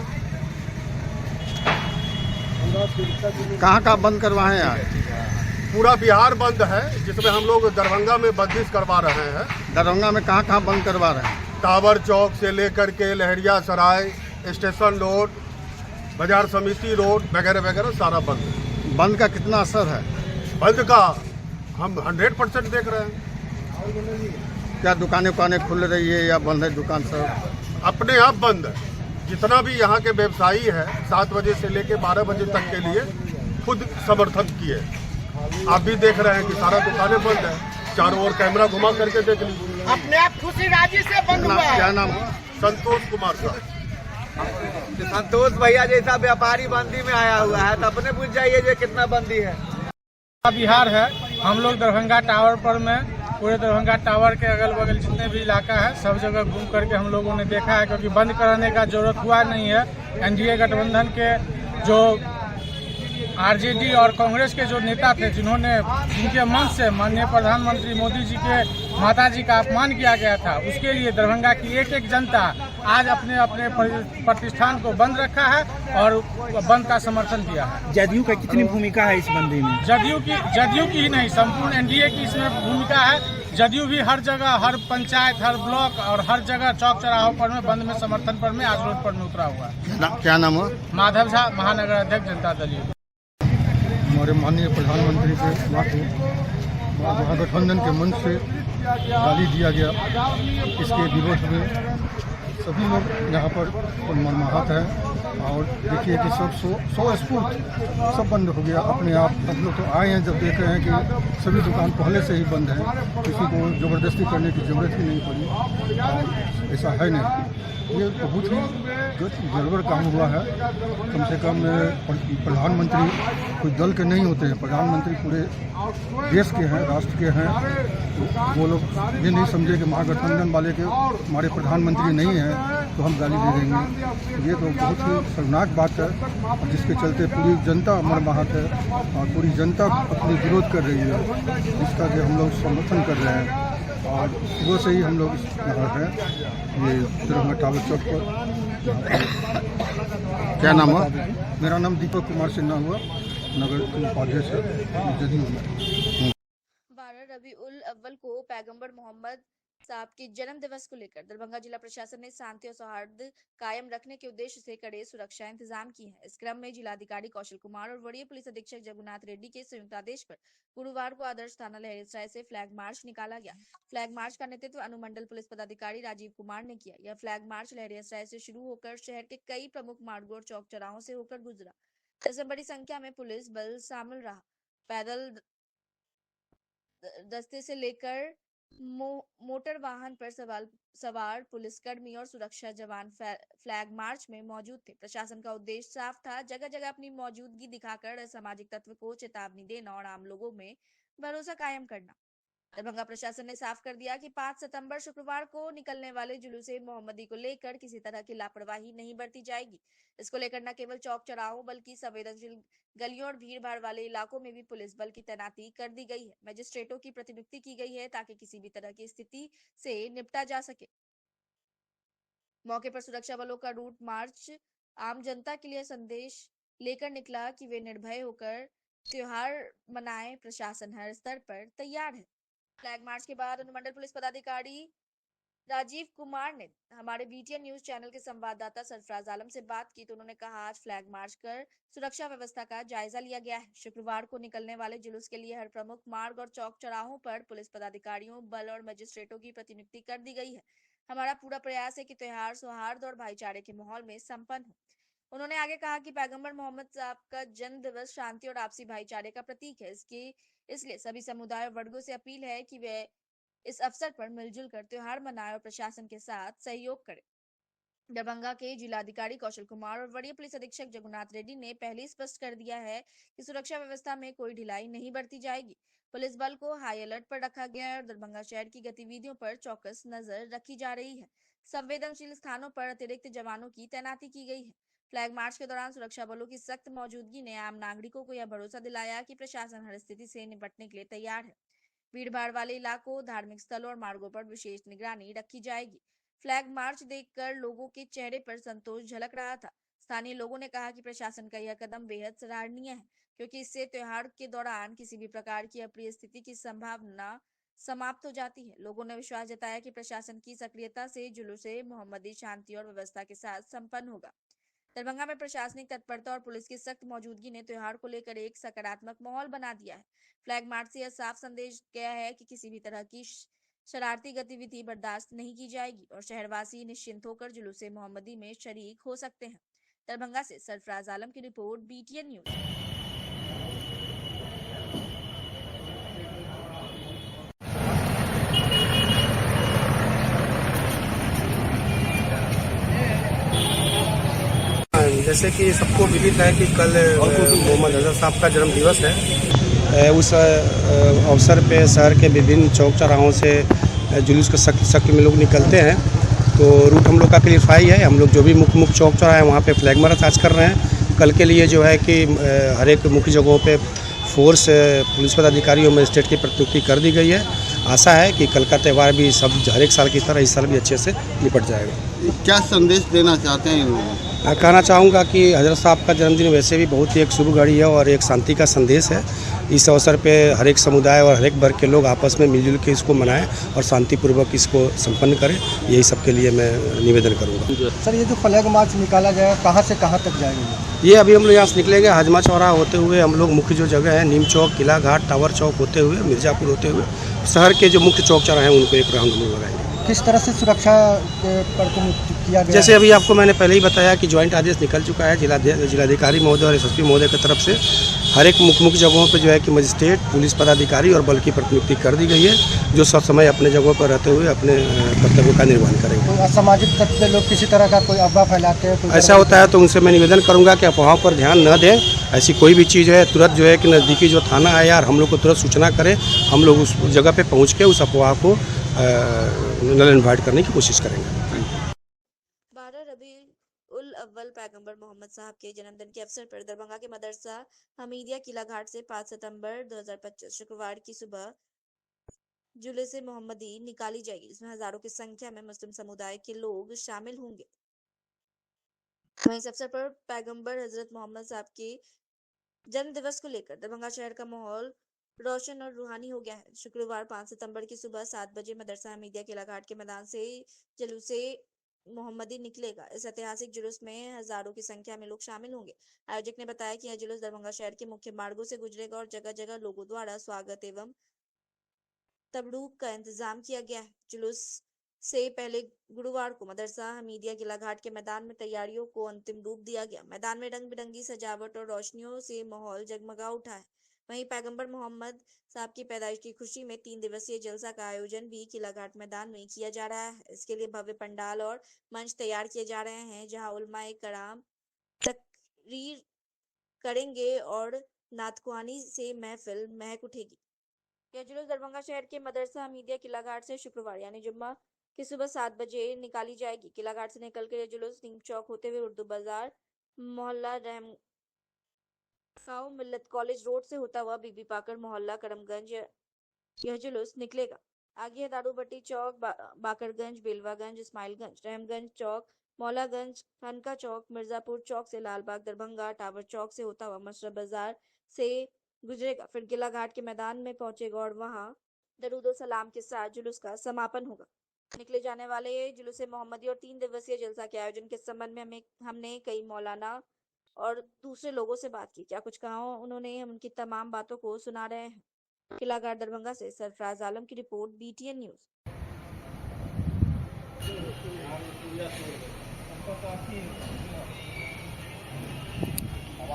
कहाँ बंद करवाएं आज? पूरा बिहार बंद है, जिसमें हम लोग दरभंगा में बंदिश करवा रहे हैं। दरभंगा में कहाँ बंद करवा रहे हैं? टावर चौक से लेकर के लहरिया सराय, स्टेशन रोड, बाजार समिति रोड वगैरह वगैरह सारा बंद है। बंद का कितना असर है? बंद का हम 100% देख रहे हैं। क्या दुकानें खुल रही है या बंद है दुकान सब? अपने आप बंद है। जितना भी यहाँ के व्यवसायी है 7 बजे से लेकर 12 बजे तक के लिए खुद समर्थन किए। आप भी देख रहे हैं कि सारा दुकानें बंद है। चारों ओर कैमरा घुमा करके देख लीजिए। अपने आप खुशी राजी से बंद हुआ है। क्या नाम है? संतोष कुमार साहब। संतोष भैया जैसा व्यापारी बंदी में आया हुआ है तो अपने पूछ जाइए जो कितना बंदी है। बिहार है। हम लोग दरभंगा टावर पर में पूरे दरभंगा टावर के अगल बगल जितने भी इलाका है सब जगह घूम करके हम लोगों ने देखा है, क्योंकि बंद कराने का जरूरत हुआ नहीं है। एनडीए गठबंधन के जो आरजेडी और कांग्रेस के जो नेता थे जिनके मन से माननीय प्रधानमंत्री मोदी जी के माता जी का अपमान किया गया था, उसके लिए दरभंगा की एक जनता आज अपने अपने प्रतिष्ठान को बंद रखा है और बंद का समर्थन किया है। जदयू का कितनी भूमिका है इस बंदी में? जदयू की ही नहीं, संपूर्ण एनडीए की इसमें भूमिका है। जदयू भी हर जगह, हर पंचायत, हर ब्लॉक और हर जगह चौक चौराहों पर में बंद में समर्थन पर में आज रोड पर में उतरा हुआ है। क्या नाम है? माधव झा, महानगर अध्यक्ष जनता दल। हमारे माननीय प्रधानमंत्री के महागठबंधन के मंच से गाली दिया गया, इसके विरोध में सभी लोग यहाँ पर मर्माहत हैं। और देखिए कि सब स्वस्फूर्त सब बंद हो गया अपने आप। हम लोग तो आए हैं जब देख रहे हैं कि सभी दुकान पहले से ही बंद है, किसी को ज़बरदस्ती करने की ज़रूरत ही नहीं पड़ी। और ऐसा है नहीं, ये बहुत ही गड़बड़ काम हुआ है। कम से कम प्रधानमंत्री कोई दल के नहीं होते हैं, प्रधानमंत्री पूरे देश के हैं, राष्ट्र के हैं। तो वो लोग ये नहीं समझे कि महागठबंधन वाले के हमारे प्रधानमंत्री नहीं हैं तो हम गाली दे देंगे। ये तो बहुत ही शर्मनाक बात है, जिसके चलते पूरी जनता मर्माहत है और पूरी जनता अपनी विरोध कर रही है, जिसका कि हम लोग समर्थन कर रहे हैं। और सुबह से ही हम लोग यहाँ हैं, ये दरभंगा टावर चौक पर। क्या नाम है? मेरा नाम दीपक कुमार सिन्हा हुआ, नगर उपाध्यक्ष है जदयू में। 12 रबीउल अव्वल को पैगंबर मोहम्मद साहब के जन्म दिवस को लेकर दरभंगा जिला प्रशासन ने शांति और सौहार्द कायम रखने के उद्देश्य से कड़े सुरक्षा इंतजाम किए हैं। इस क्रम में जिलाधिकारी कौशल कुमार और वरीय पुलिस अधीक्षक जगन्नाथ रेड्डी के संयुक्त आदेश पर गुरुवार को आदर्श थाना लहरियासराय से फ्लैग मार्च निकाला गया। फ्लैग मार्च का नेतृत्व अनुमंडल पुलिस पदाधिकारी राजीव कुमार ने किया। यह फ्लैग मार्च लहरियासराय से शुरू होकर शहर के कई प्रमुख मार्गों और चौक चौराहों से होकर गुजरा। इसमें बड़ी संख्या में पुलिस बल शामिल रहा। पैदल दस्ते से लेकर मोटर वाहन पर सवार पुलिसकर्मी और सुरक्षा जवान फ्लैग मार्च में मौजूद थे। प्रशासन का उद्देश्य साफ था, जगह जगह अपनी मौजूदगी दिखाकर असामाजिक तत्व को चेतावनी देना और आम लोगों में भरोसा कायम करना। दरभंगा प्रशासन ने साफ कर दिया कि 5 सितंबर शुक्रवार को निकलने वाले जुलूसे मोहम्मदी को लेकर किसी तरह की लापरवाही नहीं बरती जाएगी। इसको लेकर न केवल चौक चौराहों बल्कि संवेदनशील गलियों और भीड़ भाड़ वाले इलाकों में भी पुलिस बल की तैनाती कर दी गई है। मजिस्ट्रेटों की प्रतिनियुक्ति की गई है ताकि किसी भी तरह की स्थिति से निपटा जा सके। मौके पर सुरक्षा बलों का रूट मार्च आम जनता के लिए संदेश लेकर निकला कि वे निर्भय होकर त्योहार मनाएं। प्रशासन हर स्तर पर तैयार है। फ्लैग मार्च के बाद अनुमंडल पुलिस पदाधिकारी राजीव कुमार ने हमारे बीटीएन न्यूज चैनल के संवाददाता सरफराज आलम से बात की तो उन्होंने कहा, आज फ्लैग मार्च कर सुरक्षा व्यवस्था का जायजा लिया गया है। शुक्रवार को निकलने वाले जुलूस के लिए हर प्रमुख मार्ग और चौक चौराहों पर पुलिस पदाधिकारियों, बल और मजिस्ट्रेटों की प्रतिनियुक्ति कर दी गई है। हमारा पूरा प्रयास है कि त्योहार सौहार्द और भाईचारे के माहौल में संपन्न हो। उन्होंने आगे कहा कि पैगंबर मोहम्मद साहब का जन्म दिवस शांति और आपसी भाईचारे का प्रतीक है। इसलिए सभी समुदाय और वर्गों से अपील है कि वे इस अवसर पर मिलजुल कर त्योहार मनाएं और प्रशासन के साथ सहयोग करें। दरभंगा के जिलाधिकारी कौशल कुमार और वरीय पुलिस अधीक्षक जगन्नाथ रेड्डी ने पहले स्पष्ट कर दिया है कि सुरक्षा व्यवस्था में कोई ढिलाई नहीं बरती जाएगी। पुलिस बल को हाई अलर्ट पर रखा गया है और दरभंगा शहर की गतिविधियों पर चौकस नजर रखी जा रही है। संवेदनशील स्थानों पर अतिरिक्त जवानों की तैनाती की गई है। फ्लैग मार्च के दौरान सुरक्षा बलों की सख्त मौजूदगी ने आम नागरिकों को यह भरोसा दिलाया कि प्रशासन हर स्थिति से निपटने के लिए तैयार है। भीड़भाड़ वाले इलाकों, धार्मिक स्थलों और मार्गों पर विशेष निगरानी रखी जाएगी। फ्लैग मार्च देखकर लोगों के चेहरे पर संतोष झलक रहा था। स्थानीय लोगों ने कहा कि प्रशासन का यह कदम बेहद सराहनीय है, क्योंकि इससे त्योहार के दौरान किसी भी प्रकार की अप्रिय स्थिति की संभावना समाप्त हो जाती है। लोगों ने विश्वास जताया कि प्रशासन की सक्रियता से जुलूस-ए मोहम्मदी शांति और व्यवस्था के साथ संपन्न होगा। दरभंगा में प्रशासनिक तत्परता और पुलिस की सख्त मौजूदगी ने त्योहार को लेकर एक सकारात्मक माहौल बना दिया है। फ्लैग मार्च से यह साफ संदेश गया है कि किसी भी तरह की शरारती गतिविधि बर्दाश्त नहीं की जाएगी और शहरवासी निश्चिंत होकर जुलूस-ए मोहम्मदी में शरीक हो सकते हैं। दरभंगा से सरफराज आलम की रिपोर्ट, BTN न्यूज। जैसे कि सबको विदित है कि कल मोहम्मद अजहर साहब का जन्म दिवस है। उस अवसर पे शहर के विभिन्न चौक चौराहों से जुलूस के शक्ल में लोग निकलते हैं। तो रूट हम लोग का क्लियरफाई है। हम लोग जो भी मुख्य चौक चौराहे हैं वहाँ पे फ्लैग मार्च आज कर रहे हैं। कल के लिए जो है कि हर एक मुख्य जगहों पे फोर्स पुलिस पदाधिकारियों में स्टेट की प्रतिनियुक्ति कर दी गई है। आशा है कि कल का त्यौहार भी सब हर एक साल की तरह इस साल भी अच्छे से निपट जाएगा। क्या संदेश देना चाहते हैं? मैं कहना चाहूँगा कि हजरत साहब का जन्मदिन वैसे भी बहुत ही एक शुभ घड़ी है और एक शांति का संदेश है। इस अवसर पे हर एक समुदाय और हर एक वर्ग के लोग आपस में मिलजुल के इसको मनाएं और शांतिपूर्वक इसको संपन्न करें, यही सबके लिए मैं निवेदन करूँगा। सर, ये जो फ्लैग मार्च निकाला जाएगा कहाँ से कहाँ तक जाएगा? ये अभी हम लोग यहाँ से निकलेंगे हजमा चौराहा होते हुए हम लोग मुख्य जो जगह है नीम चौक, किला घाट, टावर चौक होते हुए मिर्जापुर होते हुए शहर के जो मुख्य चौक चौराहे हैं उनको एक राउंड हम लोग लगाएंगे। किस तरह से सुरक्षा पर किया गया? जैसे अभी आपको मैंने पहले ही बताया कि ज्वाइंट आदेश निकल चुका है जिलाधिकारी महोदय और SSP महोदय की तरफ से। हर एक मुख्य जगहों पर जो है कि मजिस्ट्रेट, पुलिस पदाधिकारी और बल की प्रतिनियुक्ति कर दी गई है, जो सब समय अपने जगहों पर रहते हुए अपने कर्तव्यों का निर्वहन करेंगे। तो असामाजिक तत्व के लोग किसी तरह का कोई अफवाह फैलाते हैं? ऐसा होता है तो उनसे मैं निवेदन करूंगा कि अफवाहों पर ध्यान न दें। ऐसी कोई भी चीज़ है तुरंत जो है कि नज़दीकी जो थाना है यार हम लोग को तुरंत सूचना करें। हम लोग उस जगह पे पहुंच के उस अफवाह को नल इन्वाइट करने की कोशिश करेंगे। 12 रबीउल अव्वल पैगंबर मोहम्मद साहब के जन्मदिन के अवसर पर दरभंगा के मदरसा हमीदिया किला घाट से 5 सितंबर 2025 शुक्रवार की सुबह जुलूस-ए मोहम्मदी निकाली जाएगी, जिसमें हजारों की संख्या में मुस्लिम समुदाय के लोग शामिल होंगे। वहीं इस अवसर पर पैगंबर हजरत मोहम्मद साहब के जन्म दिवस को लेकर दरभंगा शहर का माहौल रोशन और रूहानी हो गया है। शुक्रवार 5 सितंबर की सुबह 7 बजे मदरसा हमीदिया किला घाट के मैदान से जुलूस-ए मोहम्मदी निकलेगा। इस ऐतिहासिक जुलूस में हजारों की संख्या में लोग शामिल होंगे। आयोजक ने बताया कि यह जुलूस दरभंगा शहर के मुख्य मार्गों से गुजरेगा और जगह जगह लोगों द्वारा स्वागत एवं तबरूक का इंतजाम किया गया है। जुलूस से पहले गुरुवार को मदरसा हमीदिया किला घाट के मैदान में तैयारियों को अंतिम रूप दिया गया। मैदान में रंग बिरंगी सजावट और रोशनियों से माहौल जगमगा उठा है। वहीं पैगंबर मोहम्मद साहब की पैदाइश की खुशी में 3 दिवसीय जलसा का आयोजन भी किला घाट मैदान में किया जा रहा है। इसके लिए भव्य पंडाल और मंच तैयार किए जा रहे हैं, जहां उलमाए कराम तकरीर करेंगे और नातख्वानी से महफिल महक उठेगी। यह जुलूस दरभंगा शहर के मदरसा हमीदिया किला घाट से शुक्रवार यानी जुम्मा की सुबह 7 बजे निकाली जाएगी। किला घाट से निकलकर यह जुलूस नीम चौक होते हुए उर्दू बाजार, मोहल्ला रहम गांव, मिल्लत कॉलेज रोड से होता हुआ बीबी पाकर मोहल्ला, करमगंज यह जुलूस निकलेगा। आगे है दारूबट्टी चौक, बाकरगंज, बेलवागंज, इस्माइलगंज, रहमगंज चौक, मौलागंज, खनका चौक, मिर्जापुर चौक से लालबाग, दरभंगा टावर चौक से होता हुआ मशरफ बाजार से गुजरेगा। फिर किला घाट के मैदान में पहुंचेगा और वहां दरूदो सलाम के साथ जुलूस का समापन होगा। निकले जाने वाले जुलूस-ए मोहम्मदी और 3 दिवसीय जलसा के आयोजन के संबंध में हमने कई मौलाना और दूसरे लोगों से बात की। क्या कुछ कहा उन्होंने, हम उनकी तमाम बातों को सुना रहे हैं। किला घाट दरभंगा से सरफराज आलम की रिपोर्ट, BTN न्यूज।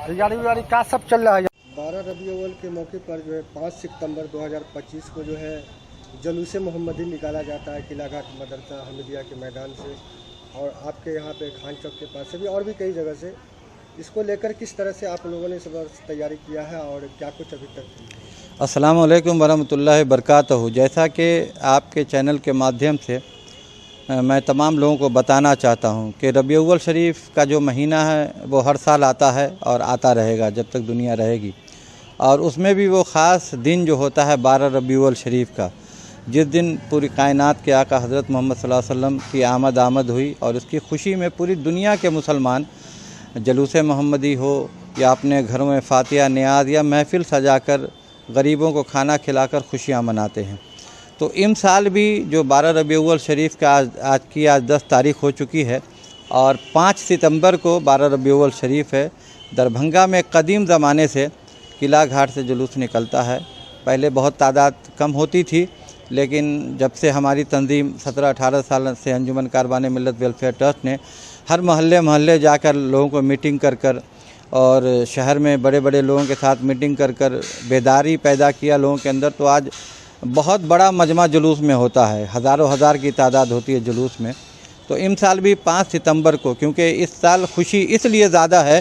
तैयारी क्या सब चल रहा है? 12 रबीउल अव्वल के मौके पर जो है 5 सितंबर 2025 को जो है जुलूस-ए मोहम्मदी निकाला जाता है किला घाट मदरसा हमीदिया के मैदान से, और आपके यहाँ पे खान चौक के पास से भी और भी कई जगह से। इसको लेकर किस तरह से आप लोगों ने सब तैयारी किया है और क्या कुछ अभी तक? अस्सलाम वालेकुम वरहमतुल्लाहि बरकातहू। जैसा कि आपके चैनल के माध्यम से मैं तमाम लोगों को बताना चाहता हूं कि रबीउल अव्वल शरीफ का जो महीना है वो हर साल आता है और आता रहेगा जब तक दुनिया रहेगी। और उसमें भी वो ख़ास दिन जो होता है 12 रबीउल शरीफ का, जिस दिन पूरी कायनात के आका हज़रत मोहम्मद सल्लल्लाहु अलैहि वसल्लम की आमद हुई और उसकी खुशी में पूरी दुनिया के मुसलमान जुलूस मोहम्मदी हो या अपने घरों में फातिहा नियाज या महफ़िल सजाकर गरीबों को खाना खिलाकर खुशियाँ मनाते हैं। तो इम साल भी जो 12 रबीउल शरीफ का आज 10 तारीख़ हो चुकी है और 5 सितंबर को 12 रबीउल शरीफ है। दरभंगा में कदीम ज़माने से किला घाट से जुलूस निकलता है। पहले बहुत तादाद कम होती थी, लेकिन जब से हमारी तंजीम 17-18 साल से अंजुमन कारवाने मिल्लत वेलफेयर ट्रस्ट ने हर मोहल्ले जाकर लोगों को मीटिंग कर और शहर में बड़े बड़े लोगों के साथ मीटिंग कर बेदारी पैदा किया लोगों के अंदर, तो आज बहुत बड़ा मजमा जुलूस में होता है, हज़ारों हज़ार की तादाद होती है जुलूस में। तो इम साल भी 5 सितंबर को, क्योंकि इस साल खुशी इसलिए ज़्यादा है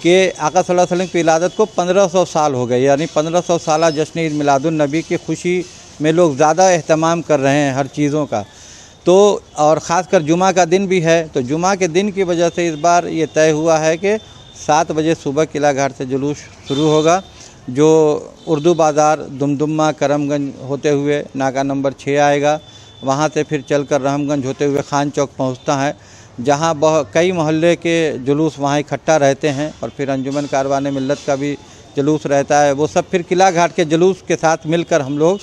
कि आका सल्लल्लाहु अलैहि वसल्लम की विलादत को 1500 साल हो गए, यानी 1500 साल जश्न ईद मिलादुन नबी की खुशी में लोग ज़्यादा एहतमाम कर रहे हैं हर चीज़ों का। तो और ख़ासकर जुमा का दिन भी है, तो जुमा के दिन की वजह से इस बार ये तय हुआ है कि 7 बजे सुबह किला घाट से जुलूस शुरू होगा, जो उर्दू बाज़ार दुमदुमा करमगंज होते हुए नाका नंबर 6 आएगा, वहाँ से फिर चलकर रहमगंज होते हुए खान चौक पहुँचता है, जहाँ कई मोहल्ले के जुलूस वहाँ इकट्ठा रहते हैं और फिर अंजुमन कारवाने मिल्लत का भी जुलूस रहता है। वो सब फिर किला घाट के जुलूस के साथ मिलकर हम लोग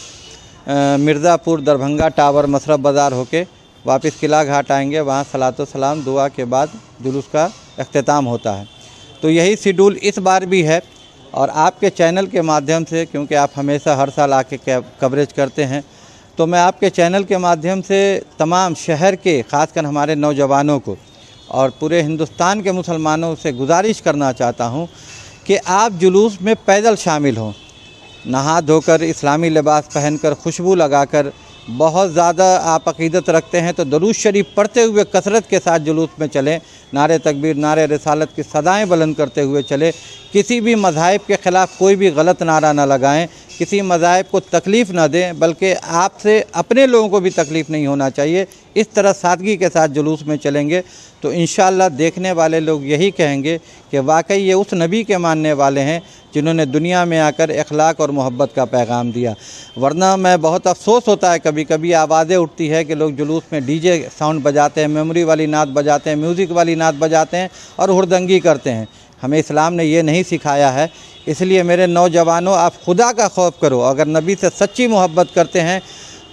मिर्ज़ापुर दरभंगा टावर मसरफ बाज़ार होके वापस किला घाट आएंगे। वहाँ सलातो सलाम दुआ के बाद जुलूस का अख्तिताम होता है। तो यही शेड्यूल इस बार भी है और आपके चैनल के माध्यम से, क्योंकि आप हमेशा हर साल आके कवरेज करते हैं, तो मैं आपके चैनल के माध्यम से तमाम शहर के ख़ासकर हमारे नौजवानों को और पूरे हिंदुस्तान के मुसलमानों से गुजारिश करना चाहता हूँ कि आप जुलूस में पैदल शामिल हों, नहा धोकर इस्लामी लिबास पहनकर खुशबू लगाकर, बहुत ज़्यादा आप अक़ीदत रखते हैं तो दरूद शरीफ पढ़ते हुए कसरत के साथ जुलूस में चलें, नारे तकबीर नारे रिसालत की सदाएं बुलंद करते हुए चले। किसी भी मज़ाहिब के ख़िलाफ़ कोई भी गलत नारा ना लगाएं, किसी मज़ाहिब को तकलीफ़ ना दें, बल्कि आपसे अपने लोगों को भी तकलीफ़ नहीं होना चाहिए। इस तरह सादगी के साथ जुलूस में चलेंगे तो इंशाअल्लाह देखने वाले लोग यही कहेंगे कि वाकई ये उस नबी के मानने वाले हैं जिन्होंने दुनिया में आकर अखलाक और मोहब्बत का पैगाम दिया। वरना मैं बहुत अफसोस होता है, कभी कभी आवाज़ें उठती है कि लोग जुलूस में डीजे साउंड बजाते हैं, मेमोरी वाली नात बजाते हैं, म्यूज़िक वाली नात बजाते हैं और हुरदंगी करते हैं। हमें इस्लाम ने ये नहीं सिखाया है। इसलिए मेरे नौजवानों, आप खुदा का खौफ करो। अगर नबी से सच्ची मोहब्बत करते हैं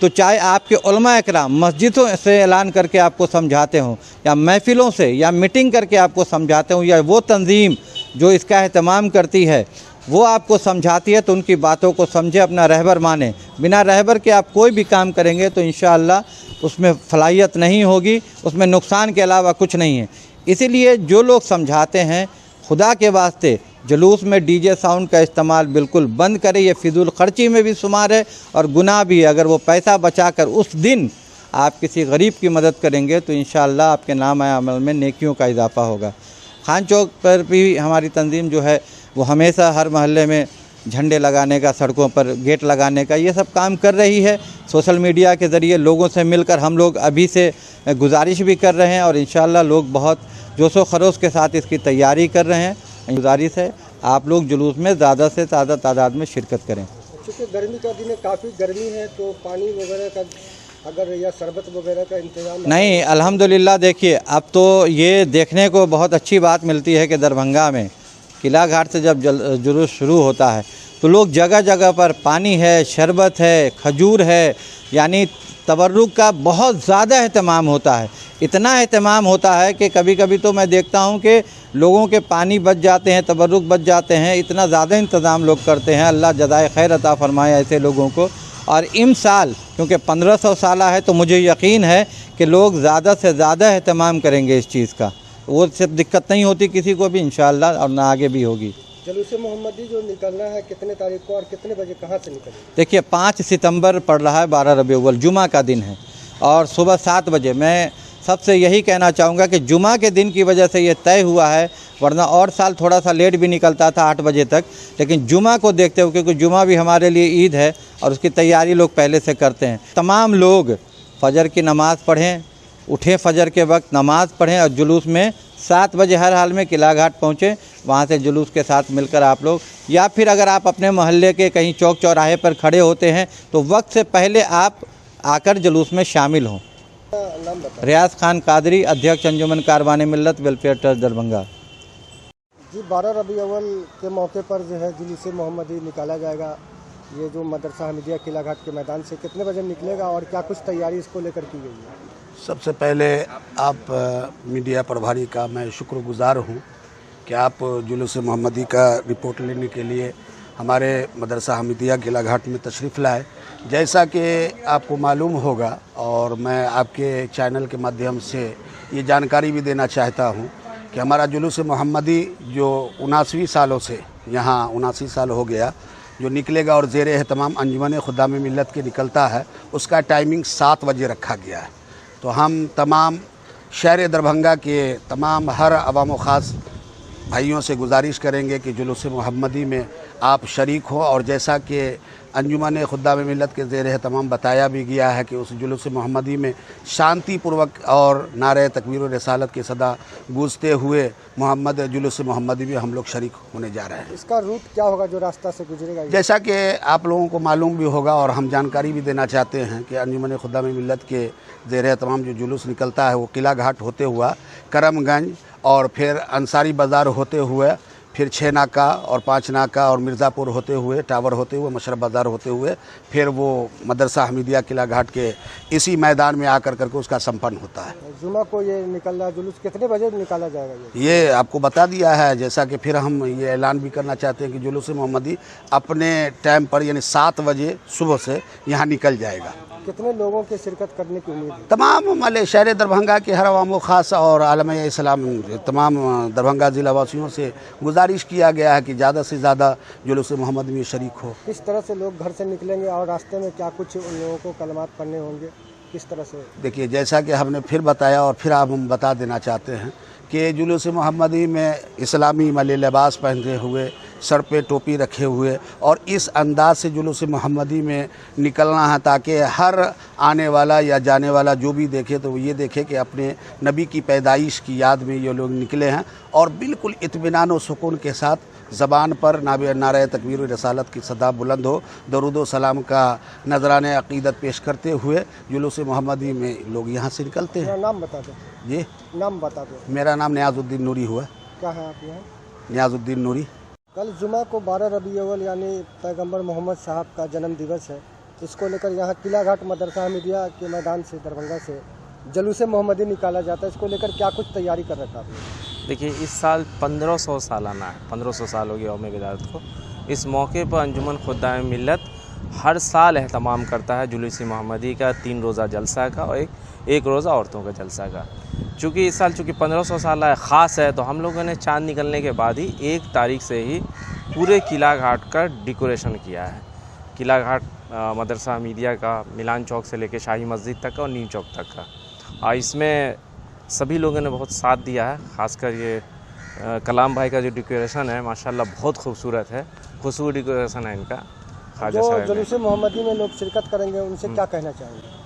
तो चाहे आपके उलमा इकराम मस्जिदों से ऐलान करके आपको समझाते हों या महफ़िलों से या मीटिंग करके आपको समझाते हों या वो तंजीम जो इसका अहतमाम करती है वो आपको समझाती है, तो उनकी बातों को समझे, अपना रहबर माने। बिना रहबर के आप कोई भी काम करेंगे तो इंशाअल्लाह उसमें फलाहियत नहीं होगी, उसमें नुकसान के अलावा कुछ नहीं है। इसीलिए जो लोग समझाते हैं, खुदा के वास्ते जुलूस में डीजे साउंड का इस्तेमाल बिल्कुल बंद करें। ये फिजूल खर्ची में भी शुमार है और गुनाह भी है। अगर वो पैसा बचाकर उस दिन आप किसी गरीब की मदद करेंगे तो इंशाअल्लाह आपके नाम अमल में नेकियों का इजाफा होगा। खान चौक पर भी हमारी तंजीम जो है वो हमेशा हर महल्ले में झंडे लगाने का, सड़कों पर गेट लगाने का, ये सब काम कर रही है। सोशल मीडिया के ज़रिए लोगों से मिलकर हम लोग अभी से गुजारिश भी कर रहे हैं और इंशाअल्लाह लोग बहुत जोशो खरोश के साथ इसकी तैयारी कर रहे हैं। गुजारिश है आप लोग जुलूस में ज़्यादा से ज़्यादा तादाद में शिरकत करें। क्योंकि गर्मी का दिन है, काफ़ी गर्मी है, तो पानी वगैरह का अगर या शरबत वगैरह का इंतजाम नहीं, अल्हम्दुलिल्लाह। देखिए, अब तो ये देखने को बहुत अच्छी बात मिलती है कि दरभंगा में किला घाट से जब जुलूस शुरू होता है तो लोग जगह जगह पर पानी है, शरबत है, खजूर है, यानी तबर्रुक का बहुत ज़्यादा अहतमाम होता है। इतना अहतमाम होता है कि कभी कभी तो मैं देखता हूं कि लोगों के पानी बच जाते हैं, तबर्रुक बच जाते हैं। इतना ज़्यादा इंतज़ाम लोग करते हैं। अल्लाह जज़ाए खैर अता फरमाए ऐसे लोगों को। और इम साल क्योंकि 1500 साल है तो मुझे यकीन है कि लोग ज़्यादा से ज़्यादा अहतमाम करेंगे इस चीज़ का। वो सिर्फ दिक्कत नहीं होती किसी को भी इंशाअल्लाह, और ना आगे भी होगी। जुलूस मोहम्मदी जो निकलना है कितने तारीख को और कितने बजे कहाँ से निकलेगा? देखिए, 5 सितंबर पड़ रहा है, 12 रबीउल जुमा का दिन है और सुबह 7 बजे। मैं सबसे यही कहना चाहूँगा कि जुमा के दिन की वजह से ये तय हुआ है, वरना और साल थोड़ा सा लेट भी निकलता था 8 बजे तक, लेकिन जुमा को देखते हुए, क्योंकि जुमा भी हमारे लिए ईद है और उसकी तैयारी लोग पहले से करते हैं। तमाम लोग फजर की नमाज़ पढ़ें, उठें, फजर के वक्त नमाज़ पढ़ें और जुलूस में 7 बजे हर हाल में किला घाट पहुँचें, वहाँ से जुलूस के साथ मिलकर आप लोग, या फिर अगर आप अपने मोहल्ले के कहीं चौक चौराहे पर खड़े होते हैं तो वक्त से पहले आप आकर जुलूस में शामिल हों। रियाज खान कादरी, अध्यक्ष अंजुमन कारवाने मिल्लत वेलफेयर ट्रस्ट दरभंगा। जी 12 रबी अव्वल के मौके पर जो है जुलूस मोहम्मदी निकाला जाएगा। ये जो मदरसा हमीदिया किला घाट के मैदान से कितने बजे निकलेगा और क्या कुछ तैयारी इसको लेकर की गई है? सबसे पहले आप मीडिया प्रभारी का मैं शुक्रगुजार हूँ कि आप जुलूस मोहम्मदी का रिपोर्ट लेने के लिए हमारे मदरसा हमीदिया किला घाट में तशरीफ़ लाए। जैसा कि आपको मालूम होगा और मैं आपके चैनल के माध्यम से ये जानकारी भी देना चाहता हूँ कि हमारा जुलूस मोहम्मदी जो 79 सालों से यहाँ 79 साल हो गया जो निकलेगा और ज़ेर एहतमाम अंजुमन खुद्दाम मिल्लत के निकलता है, उसका टाइमिंग 7 बजे रखा गया है। तो हम तमाम शहर दरभंगा के तमाम हर अवाम ख़ास भाइयों से गुजारिश करेंगे कि जुलूस मोहम्मदी में आप शरीक हो। और जैसा कि अंजुमन खुद्दाम मिल्लत के ज़ेर तमाम बताया भी गया है कि उस जुलूस मोहम्मदी में शांतिपूर्वक और नारे तकबीर और रिसालत की सदा गूंजते हुए जुलूस मोहम्मदी में हम लोग शरीक होने जा रहे हैं। इसका रूट क्या होगा जो रास्ता से गुजरेगा? जैसा कि आप लोगों को मालूम भी होगा और हम जानकारी भी देना चाहते हैं कि अंजुमन खुद्दाम मिल्लत के ज़ेर तमाम जो जुलूस निकलता है वो किला घाट होते हुआ करमगंज और फिर अंसारी बाज़ार होते हुए फिर 6 नाका और 5 नाका और मिर्ज़ापुर होते हुए टावर होते हुए मशरफ बाज़ार होते हुए फिर वो मदरसा हमीदिया किला घाट के इसी मैदान में आकर करके उसका संपन्न होता है। जुमा को ये निकल रहा जुलूस कितने बजे निकाला जाएगा? ये आपको बता दिया है। जैसा कि फिर हम ये ऐलान भी करना चाहते हैं कि जुलूस मोहम्मदी अपने टाइम पर यानी 7 बजे सुबह से यहाँ निकल जाएगा। कितने लोगों के शिरकत करने की उम्मीद है? तमाम माले शहर दरभंगा के हर अवाम ख़ास और आलम इस्लाम तमाम दरभंगा ज़िला वासियों से गुजारिश किया गया है कि ज़्यादा से ज़्यादा जुलूस मोहम्मद में शरीक हो। किस तरह से लोग घर से निकलेंगे और रास्ते में क्या कुछ उन लोगों को कलमात पढ़ने होंगे, किस तरह से? देखिए, जैसा कि हमने फिर बताया और फिर आप हम बता देना चाहते हैं कि जुलूस मोहम्मदी में इस्लामी माले लिबास पहनते हुए, सर पे टोपी रखे हुए और इस अंदाज से जुलूस मोहम्मदी में निकलना है ताकि हर आने वाला या जाने वाला जो भी देखे तो वो ये देखे कि अपने नबी की पैदाइश की याद में ये लोग निकले हैं और बिल्कुल इत्मीनान और सुकून के साथ ज़बान पर नारे तकबीर और रसालत की सदा बुलंद हो, दरूद व सलाम का नजराने अक़ीदत पेश करते हुए जुलूस मोहम्मदी में लोग यहाँ से निकलते हैं। नाम बता दो। जी नाम बता दो। मेरा नाम नियाज़ुद्दीन नूरी हुआ। क्या है आप यहाँ? नियाज़ुद्दीन नूरी। कल जुमा को 12 रबी अव्वल यानी पैगंबर मोहम्मद साहब का जन्म दिवस है। इसको लेकर यहाँ किला घाट मदरसा हमीदिया के मैदान से दरभंगा से जुलूस मोहम्मदी निकाला जाता है। इसको लेकर क्या कुछ तैयारी कर रखा आपने? देखिए, इस साल 1500 सालाना है, 1500 साल हो गया यौम विलादत को। इस मौके पर अंजुमन खुद्दाम मिल्लत हर साल एहतमाम करता है जुलूस मोहम्मदी का 3 रोज़ा जलसा का और एक रोज़ा औरतों का जलसा का। चूँकि इस साल 1500 साल ख़ास है तो हम लोगों ने चाँद निकलने के बाद ही 1 तारीख से ही पूरे किला घाट का डेकोरेशन किया है। किला घाट मदरसा हमीदिया का मिलान चौक से लेकर शाही मस्जिद तक का और नीम चौक तक का, इसमें सभी लोगों ने बहुत साथ दिया है। ख़ासकर ये कलाम भाई का जो डेकोरेशन है माशाल्लाह बहुत खूबसूरत है, खूबसूरत डेकोरेशन है इनका। जो जुलूस मोहम्मदी में लोग शिरकत करेंगे उनसे क्या कहना चाहेंगे?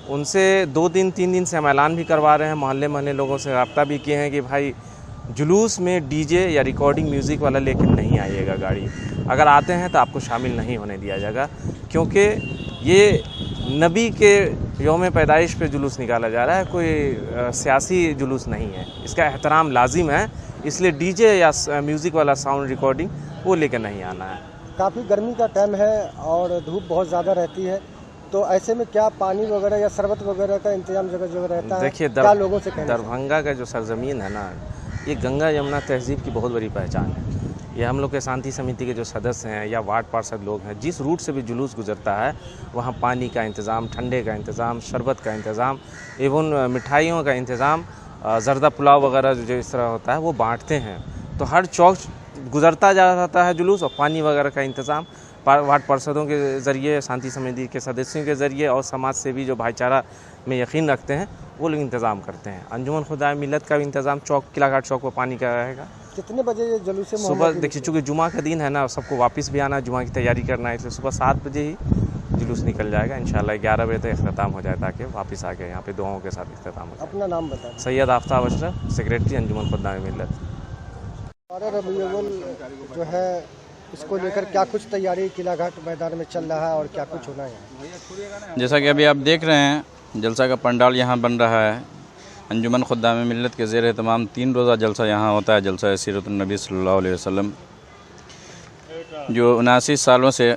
उनसे 2 दिन 3 दिन से हम ऐलान भी करवा रहे हैं, मोहल्ले लोगों से रब्ता भी किए हैं कि भाई जुलूस में डीजे या रिकॉर्डिंग म्यूज़िक वाला लेकर नहीं आइएगा गाड़ी। अगर आते हैं तो आपको शामिल नहीं होने दिया जाएगा, क्योंकि ये नबी के यौम पैदाइश पे जुलूस निकाला जा रहा है, कोई सियासी जुलूस नहीं है। इसका एहतराम लाजिम है, इसलिए डीजे या म्यूज़िक वाला साउंड रिकॉर्डिंग वो लेकर नहीं आना है। काफ़ी गर्मी का टाइम है और धूप बहुत ज़्यादा रहती है, तो ऐसे में क्या पानी वगैरह या शरबत वगैरह का इंतजाम जगह रहता है? देखिए, क्या लोगों से कहना दरभंगा का जो सरजमीन है ना, ये गंगा यमुना तहजीब की बहुत बड़ी पहचान है। ये हम लोग के शांति समिति के जो सदस्य हैं या वार्ड पार्षद लोग हैं, जिस रूट से भी जुलूस गुजरता है वहाँ पानी का इंतज़ाम, ठंडे का इंतज़ाम, शरबत का इंतज़ाम, एवं मिठाइयों का इंतज़ाम, जर्दा पुलाव वगैरह जो इस तरह होता है वो बांटते हैं। तो हर चौक गुजरता जाता है जुलूस और पानी वगैरह का इंतज़ाम वार्ड पार्षदों के ज़रिए, शांति समिति के सदस्यों के ज़रिए और समाज से भी जो भाईचारा में यकीन रखते हैं वो लोग इंतज़ाम करते हैं। अंजुमन खुद्दाम मिल्लत का भी इंतज़ाम किला घाट चौक पर पानी का रहेगा। कितने बजे ये जुलूस सुबह? देखिए, चूँकि जुमा का दिन है ना, सबको वापस भी आना, जुमा की तैयारी करना है, इसलिए सुबह 7 बजे ही जुलूस निकल जाएगा। इंशाल्लाह 11 बजे तक अख्ताम हो जाए ताकि वापस आके यहाँ पे दुआओं के साथ अख्ताम हो जाए। अपना नाम बताएं। सैयद आफ्ताब अशरफ, सेक्रेटरी अंजुमन खुद्दाम मिल्लत। 12 रबीउल अव्वल जो है इसको लेकर क्या कुछ तैयारी किला घाट मैदान में चल रहा है और क्या कुछ होना है? जैसा कि अभी आप देख रहे हैं जलसा का पंडाल यहाँ बन रहा है। अंजुमन खुद्दाम मिल्लत के ज़ेर तमाम 3 रोज़ा जलसा यहाँ होता है, जलसा सीरतुन नबी सल्लल्लाहु अलैहि वसल्लम, जो 79 सालों से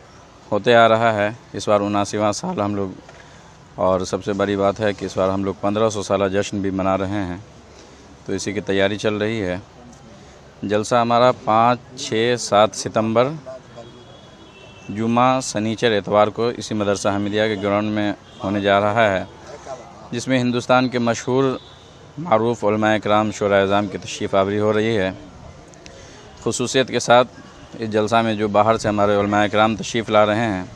होते आ रहा है। इस बार 79वां साल हम लोग, और सबसे बड़ी बात है कि इस बार हम लोग 1500 साला जश्न भी मना रहे हैं, तो इसी की तैयारी चल रही है। जलसा हमारा 5, 6, 7 सितंबर जुमा, शनिचर, एतवार को इसी मदरसा हमीदिया के ग्राउंड में होने जा रहा है, जिसमें हिंदुस्तान के मशहूर मारूफ उलमाए किराम शुरा इज़ाम की तशरीफ़ आवरी हो रही है। ख़ुसूसियत के साथ इस जलसा में जो बाहर से हमारे उलमाए किराम तशरीफ़ ला रहे हैं,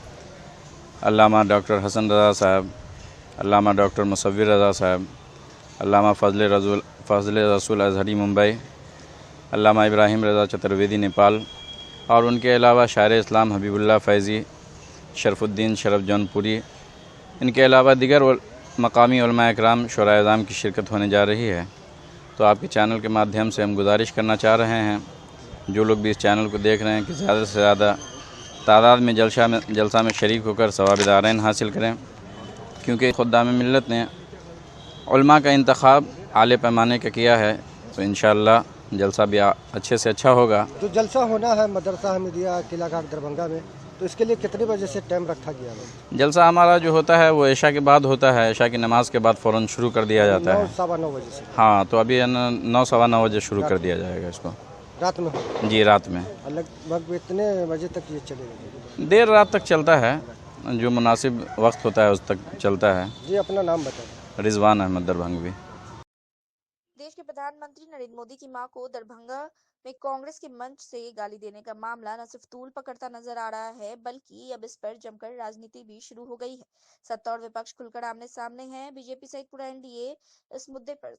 अल्लामा डॉक्टर हसन रज़ा साहब, अल्लामा डॉक्टर मुसव्विर रज़ा साहब, अल्लामा फ़ज़ल रसूल अज़हरी मुंबई, अल्लामा इब्राहिम रज़ा चतुर्वेदी नेपाल, और उनके अलावा शायर इस्लाम हबीबुल्लाह फैज़ी, शरफुद्दीन शरफ जौनपुरी, इनके अलावा दीगर मकामी उलमा इकराम शुरा इज़ाम की शिरकत होने जा रही है। तो आपके चैनल के माध्यम से हम गुजारिश करना चाह रहे हैं, जो लोग भी इस चैनल को देख रहे हैं, कि ज़्यादा से ज़्यादा तादाद में जलसा में शरीक होकर सवाब दारैन हासिल करें, क्योंकि खुद्दाम मिल्लत ने उलमा का इंतखाब आले पैमाने का किया है, तो इंशाअल्लाह जलसा भी अच्छे से अच्छा होगा। जो जलसा होना है मदरसा हमीदिया किला घाट दरभंगा में, तो इसके लिए कितने बजे से टाइम रखा गया है? जलसा हमारा जो होता है वो ऐशा के बाद होता है, ऐशा की नमाज के बाद फ़ौरन शुरू कर दिया जाता है। 9-9:15 बजे से? हाँ, तो अभी 9-9:15 बजे शुरू कर दिया जाएगा इसको। रात में होगा? जी, रात में। लगभग इतने बजे तक ये चलेगा? देर रात तक चलता है, जो मुनासिब वक्त होता है उस तक चलता है। जी, अपना नाम बताएं। रिजवान अहमद दरभंगवी। देश के प्रधानमंत्री नरेंद्र मोदी की मां को दरभंगा में कांग्रेस के मंच से गाली देने का मामला न सिर्फ तूल पकड़ता नजर आ रहा है, बल्कि अब इस पर जमकर राजनीति भी शुरू हो गई है। सत्ता और विपक्ष खुलकर आमने सामने हैं। बीजेपी सहित पूरा एनडीए इस मुद्दे पर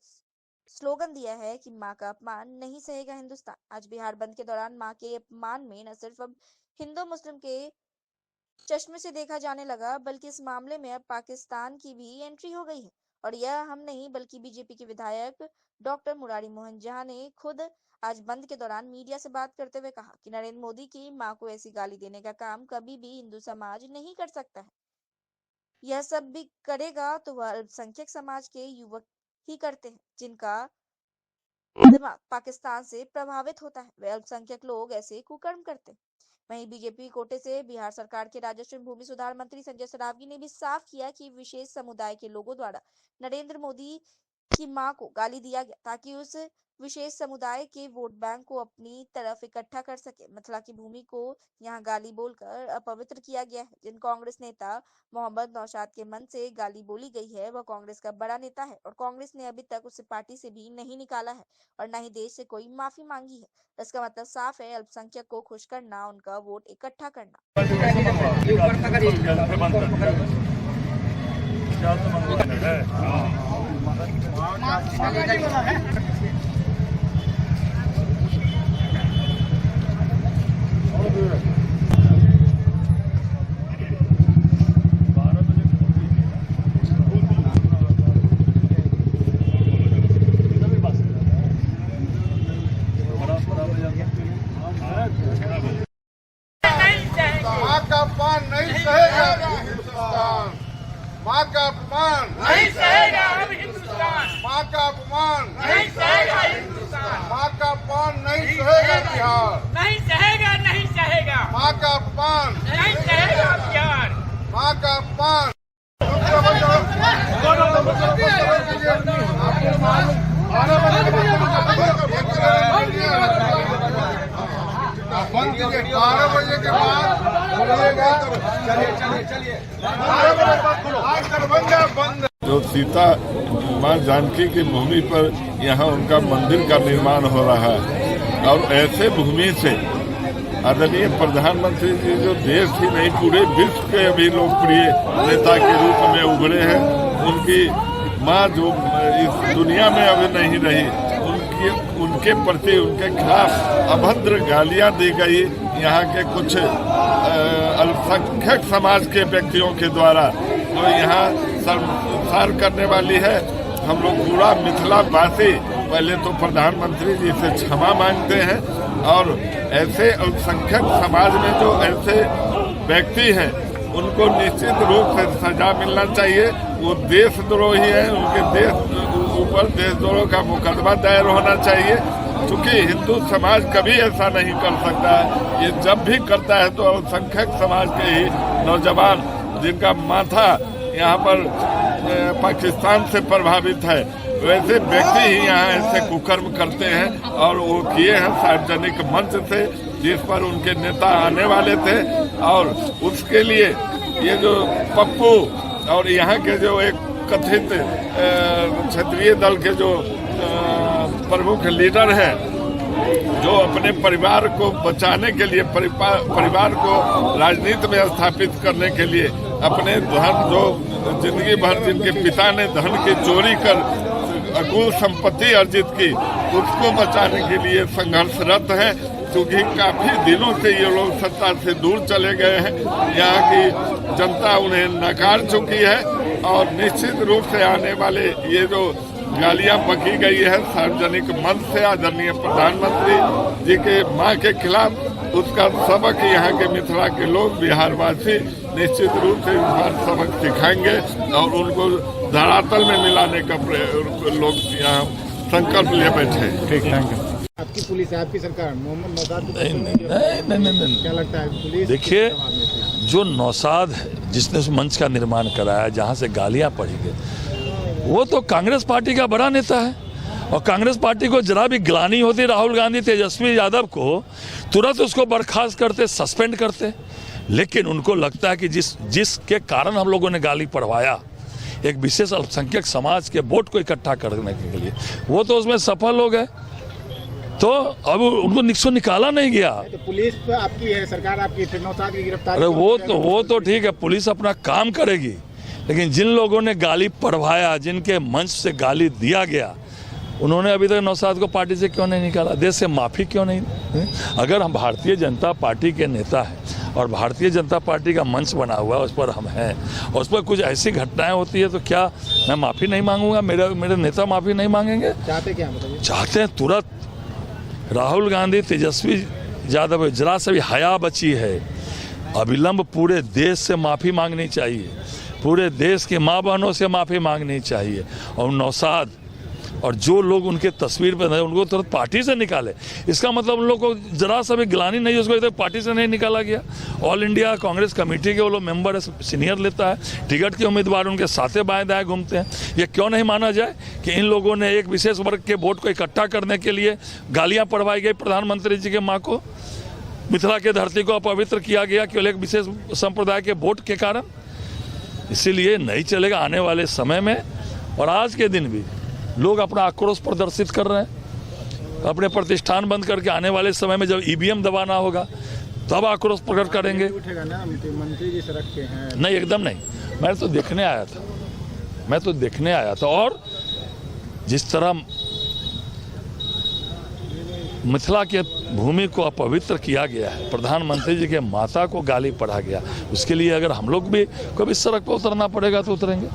स्लोगन दिया है कि मां का अपमान नहीं सहेगा हिंदुस्तान। आज बिहार बंद के दौरान मां के अपमान में न सिर्फ अब हिंदू मुस्लिम के चश्मे से देखा जाने लगा, बल्कि इस मामले में अब पाकिस्तान की भी एंट्री हो गई है। और यह हम नहीं बल्कि बीजेपी के विधायक डॉक्टर मुरारी मोहन झा ने खुद आज बंद के दौरान मीडिया से बात करते हुए कहा कि नरेंद्र मोदी की मां को ऐसी गाली देने का काम कभी भी हिंदू समाज नहीं कर सकता है। यह सब भी करेगा तो वह अल्पसंख्यक समाज के युवक ही करते हैं, जिनका दिमाग पाकिस्तान से प्रभावित होता है। वे अल्पसंख्यक लोग ऐसे कुकर्म करते हैं। वहीं बीजेपी कोटे से बिहार सरकार के राजस्व एवं भूमि सुधार मंत्री संजय सरावगी ने भी साफ किया कि विशेष समुदाय के लोगों द्वारा नरेंद्र मोदी की मां को गाली दिया गया ताकि उस विशेष समुदाय के वोट बैंक को अपनी तरफ इकट्ठा कर सके। मिथिला की भूमि को यहां गाली बोलकर अपवित्र किया गया है। जिन कांग्रेस नेता मोहम्मद नौशाद के मन से गाली बोली गई है, वह कांग्रेस का बड़ा नेता है और कांग्रेस ने अभी तक उसे पार्टी से भी नहीं निकाला है और न ही देश से कोई माफी मांगी है। इसका मतलब साफ है, अल्पसंख्यक को खुश करना, उनका वोट इकट्ठा करना। माँ का अपमान नहीं सहेगा हिंदुस्तान। माँ का अपमान नहीं सहेगा हिंदुस्तान। माँ का अपमान नहीं सहेगा हिंदुस्तान। माँ का अपमान नहीं सहेगा बिहार। नहीं सहेगा, नहीं सहेगा। माँ का अपमान नहीं सहेगा बिहार। माँ का अपमान बंद कीजिए। 12 बजे के बाद दरभंगा बंद। जो सीता माँ जानकी की भूमि पर यहाँ उनका मंदिर का निर्माण हो रहा है, और ऐसे भूमि से आदरणीय प्रधानमंत्री जी जो देश ही नहीं पूरे विश्व के अभी लोकप्रिय नेता के रूप में उभरे हैं, उनकी माँ जो इस दुनिया में अभी नहीं रही, उनके प्रति उनके खिलाफ अभद्र गालियां दी गई। यहाँ के कुछ अल्पसंख्यक समाज के व्यक्तियों के द्वारा जो यहाँ शर्मसार करने वाली है। हम लोग पूरा मिथिलावासी पहले तो प्रधानमंत्री जी से क्षमा मांगते हैं और ऐसे अल्पसंख्यक समाज में जो ऐसे व्यक्ति हैं उनको निश्चित रूप से सजा मिलना चाहिए। वो देशद्रोही है, उनके देश ऊपर देशद्रोह का मुकदमा दायर होना चाहिए, क्योंकि हिंदू समाज कभी ऐसा नहीं कर सकता है। ये जब भी करता है तो अल्पसंख्यक समाज के ही नौजवान जिनका माथा यहाँ पर पाकिस्तान से प्रभावित है, वैसे व्यक्ति ही यहाँ ऐसे कुकर्म करते हैं और वो किए हैं सार्वजनिक मंच से, जिस पर उनके नेता आने वाले थे। और उसके लिए ये जो पप्पू और यहाँ के जो एक कथित क्षेत्रीय दल के जो प्रमुख लीडर हैं, जो अपने परिवार को बचाने के लिए, परिवार को राजनीति में स्थापित करने के लिए अपने धन, जो जिंदगी भर जिनके पिता ने धन की चोरी कर अकुल संपत्ति अर्जित की, उसको बचाने के लिए संघर्षरत हैं। क्योंकि काफी दिनों से ये लोग सत्ता से दूर चले गए हैं, यहाँ की जनता उन्हें नकार चुकी है और निश्चित रूप से आने वाले ये जो गालियां बकी गई है सार्वजनिक मंच से आदरणीय प्रधानमंत्री जी के मां के खिलाफ, उसका सबक यहाँ के मिथिला के लोग, बिहारवासी निश्चित रूप से इस बार सबक सिखाएंगे और उनको धरातल में मिलाने का लोग यहाँ संकल्प ले बैठे। ठीक, थैंक यू। आपकी पुलिस है, आपकी सरकार मोहम्मद नौशाद नहीं, क्या लगता है पुलिस? देखिए, जो नौशाद है जिसने उस मंच का निर्माण कराया, जहाँ से गालियाँ पड़ी गई, वो तो कांग्रेस पार्टी का बड़ा नेता है और कांग्रेस पार्टी को जरा भी ग्लानि होती राहुल गांधी तेजस्वी यादव को तुरंत उसको बर्खास्त करते, सस्पेंड करते। लेकिन उनको लगता है कि जिसके कारण हम लोगों ने गाली पढ़वाया, एक विशेष अल्पसंख्यक समाज के वोट को इकट्ठा करने के लिए, वो तो उसमें सफल हो गए, तो अब उनको निकाला नहीं गया। तो पुलिस तो आपकी है, सरकार आपकी, फिर नौशाद की गिरफ्तारी। अरे वो तो ठीक है, पुलिस अपना काम करेगी, लेकिन जिन लोगों ने गाली पढ़वाया, जिनके मंच से गाली दिया गया, उन्होंने अभी तक नौशाद को पार्टी से क्यों नहीं निकाला? देश से माफी क्यों नहीं? अगर हम भारतीय जनता पार्टी के नेता हैं और भारतीय जनता पार्टी का मंच बना हुआ है, उस पर हम हैं, और उस पर कुछ ऐसी घटनाएं होती है तो क्या मैं माफी नहीं मांगूंगा? मेरे नेता माफी नहीं मांगेंगे? चाहते क्या बताइए? चाहते हैं तुरंत राहुल गांधी, तेजस्वी यादव, जरा से भी हया बची है, अविलंब पूरे देश से माफी मांगनी चाहिए, पूरे देश के माँ बहनों से माफी मांगनी चाहिए। और नौशाद और जो लोग उनके तस्वीर पर उनको तुरंत पार्टी से निकाले। इसका मतलब उन लोग को जरा सा भी गिलानी नहीं, उसको इधर पार्टी से नहीं निकाला गया। ऑल इंडिया कांग्रेस कमेटी के वो लोग मेंबर है, सीनियर लेता है, टिकट के उम्मीदवार उनके साथे बाएं दाएं घूमते हैं। ये क्यों नहीं माना जाए कि इन लोगों ने एक विशेष वर्ग के वोट को इकट्ठा करने के लिए गालियाँ पढ़वाई गई प्रधानमंत्री जी के माँ को, मिथिला की धरती को अपवित्र किया गया केवल एक विशेष संप्रदाय के वोट के कारण। इसीलिए नहीं चलेगा आने वाले समय में। और आज के दिन भी लोग अपना आक्रोश प्रदर्शित कर रहे हैं, अपने प्रतिष्ठान बंद करके आने वाले समय में जब ईवीएम दबाना होगा तब आक्रोश प्रकट करेंगे। उठेगा ना, मंत्री जी सड़क के हैं? नहीं, एकदम नहीं। मैं तो देखने आया था, और जिस तरह मिथिला के भूमि को अपवित्र किया गया है, प्रधानमंत्री जी के माता को गाली पढ़ा गया, उसके लिए अगर हम लोग भी कभी सड़क पर उतरना पड़ेगा तो उतरेंगे।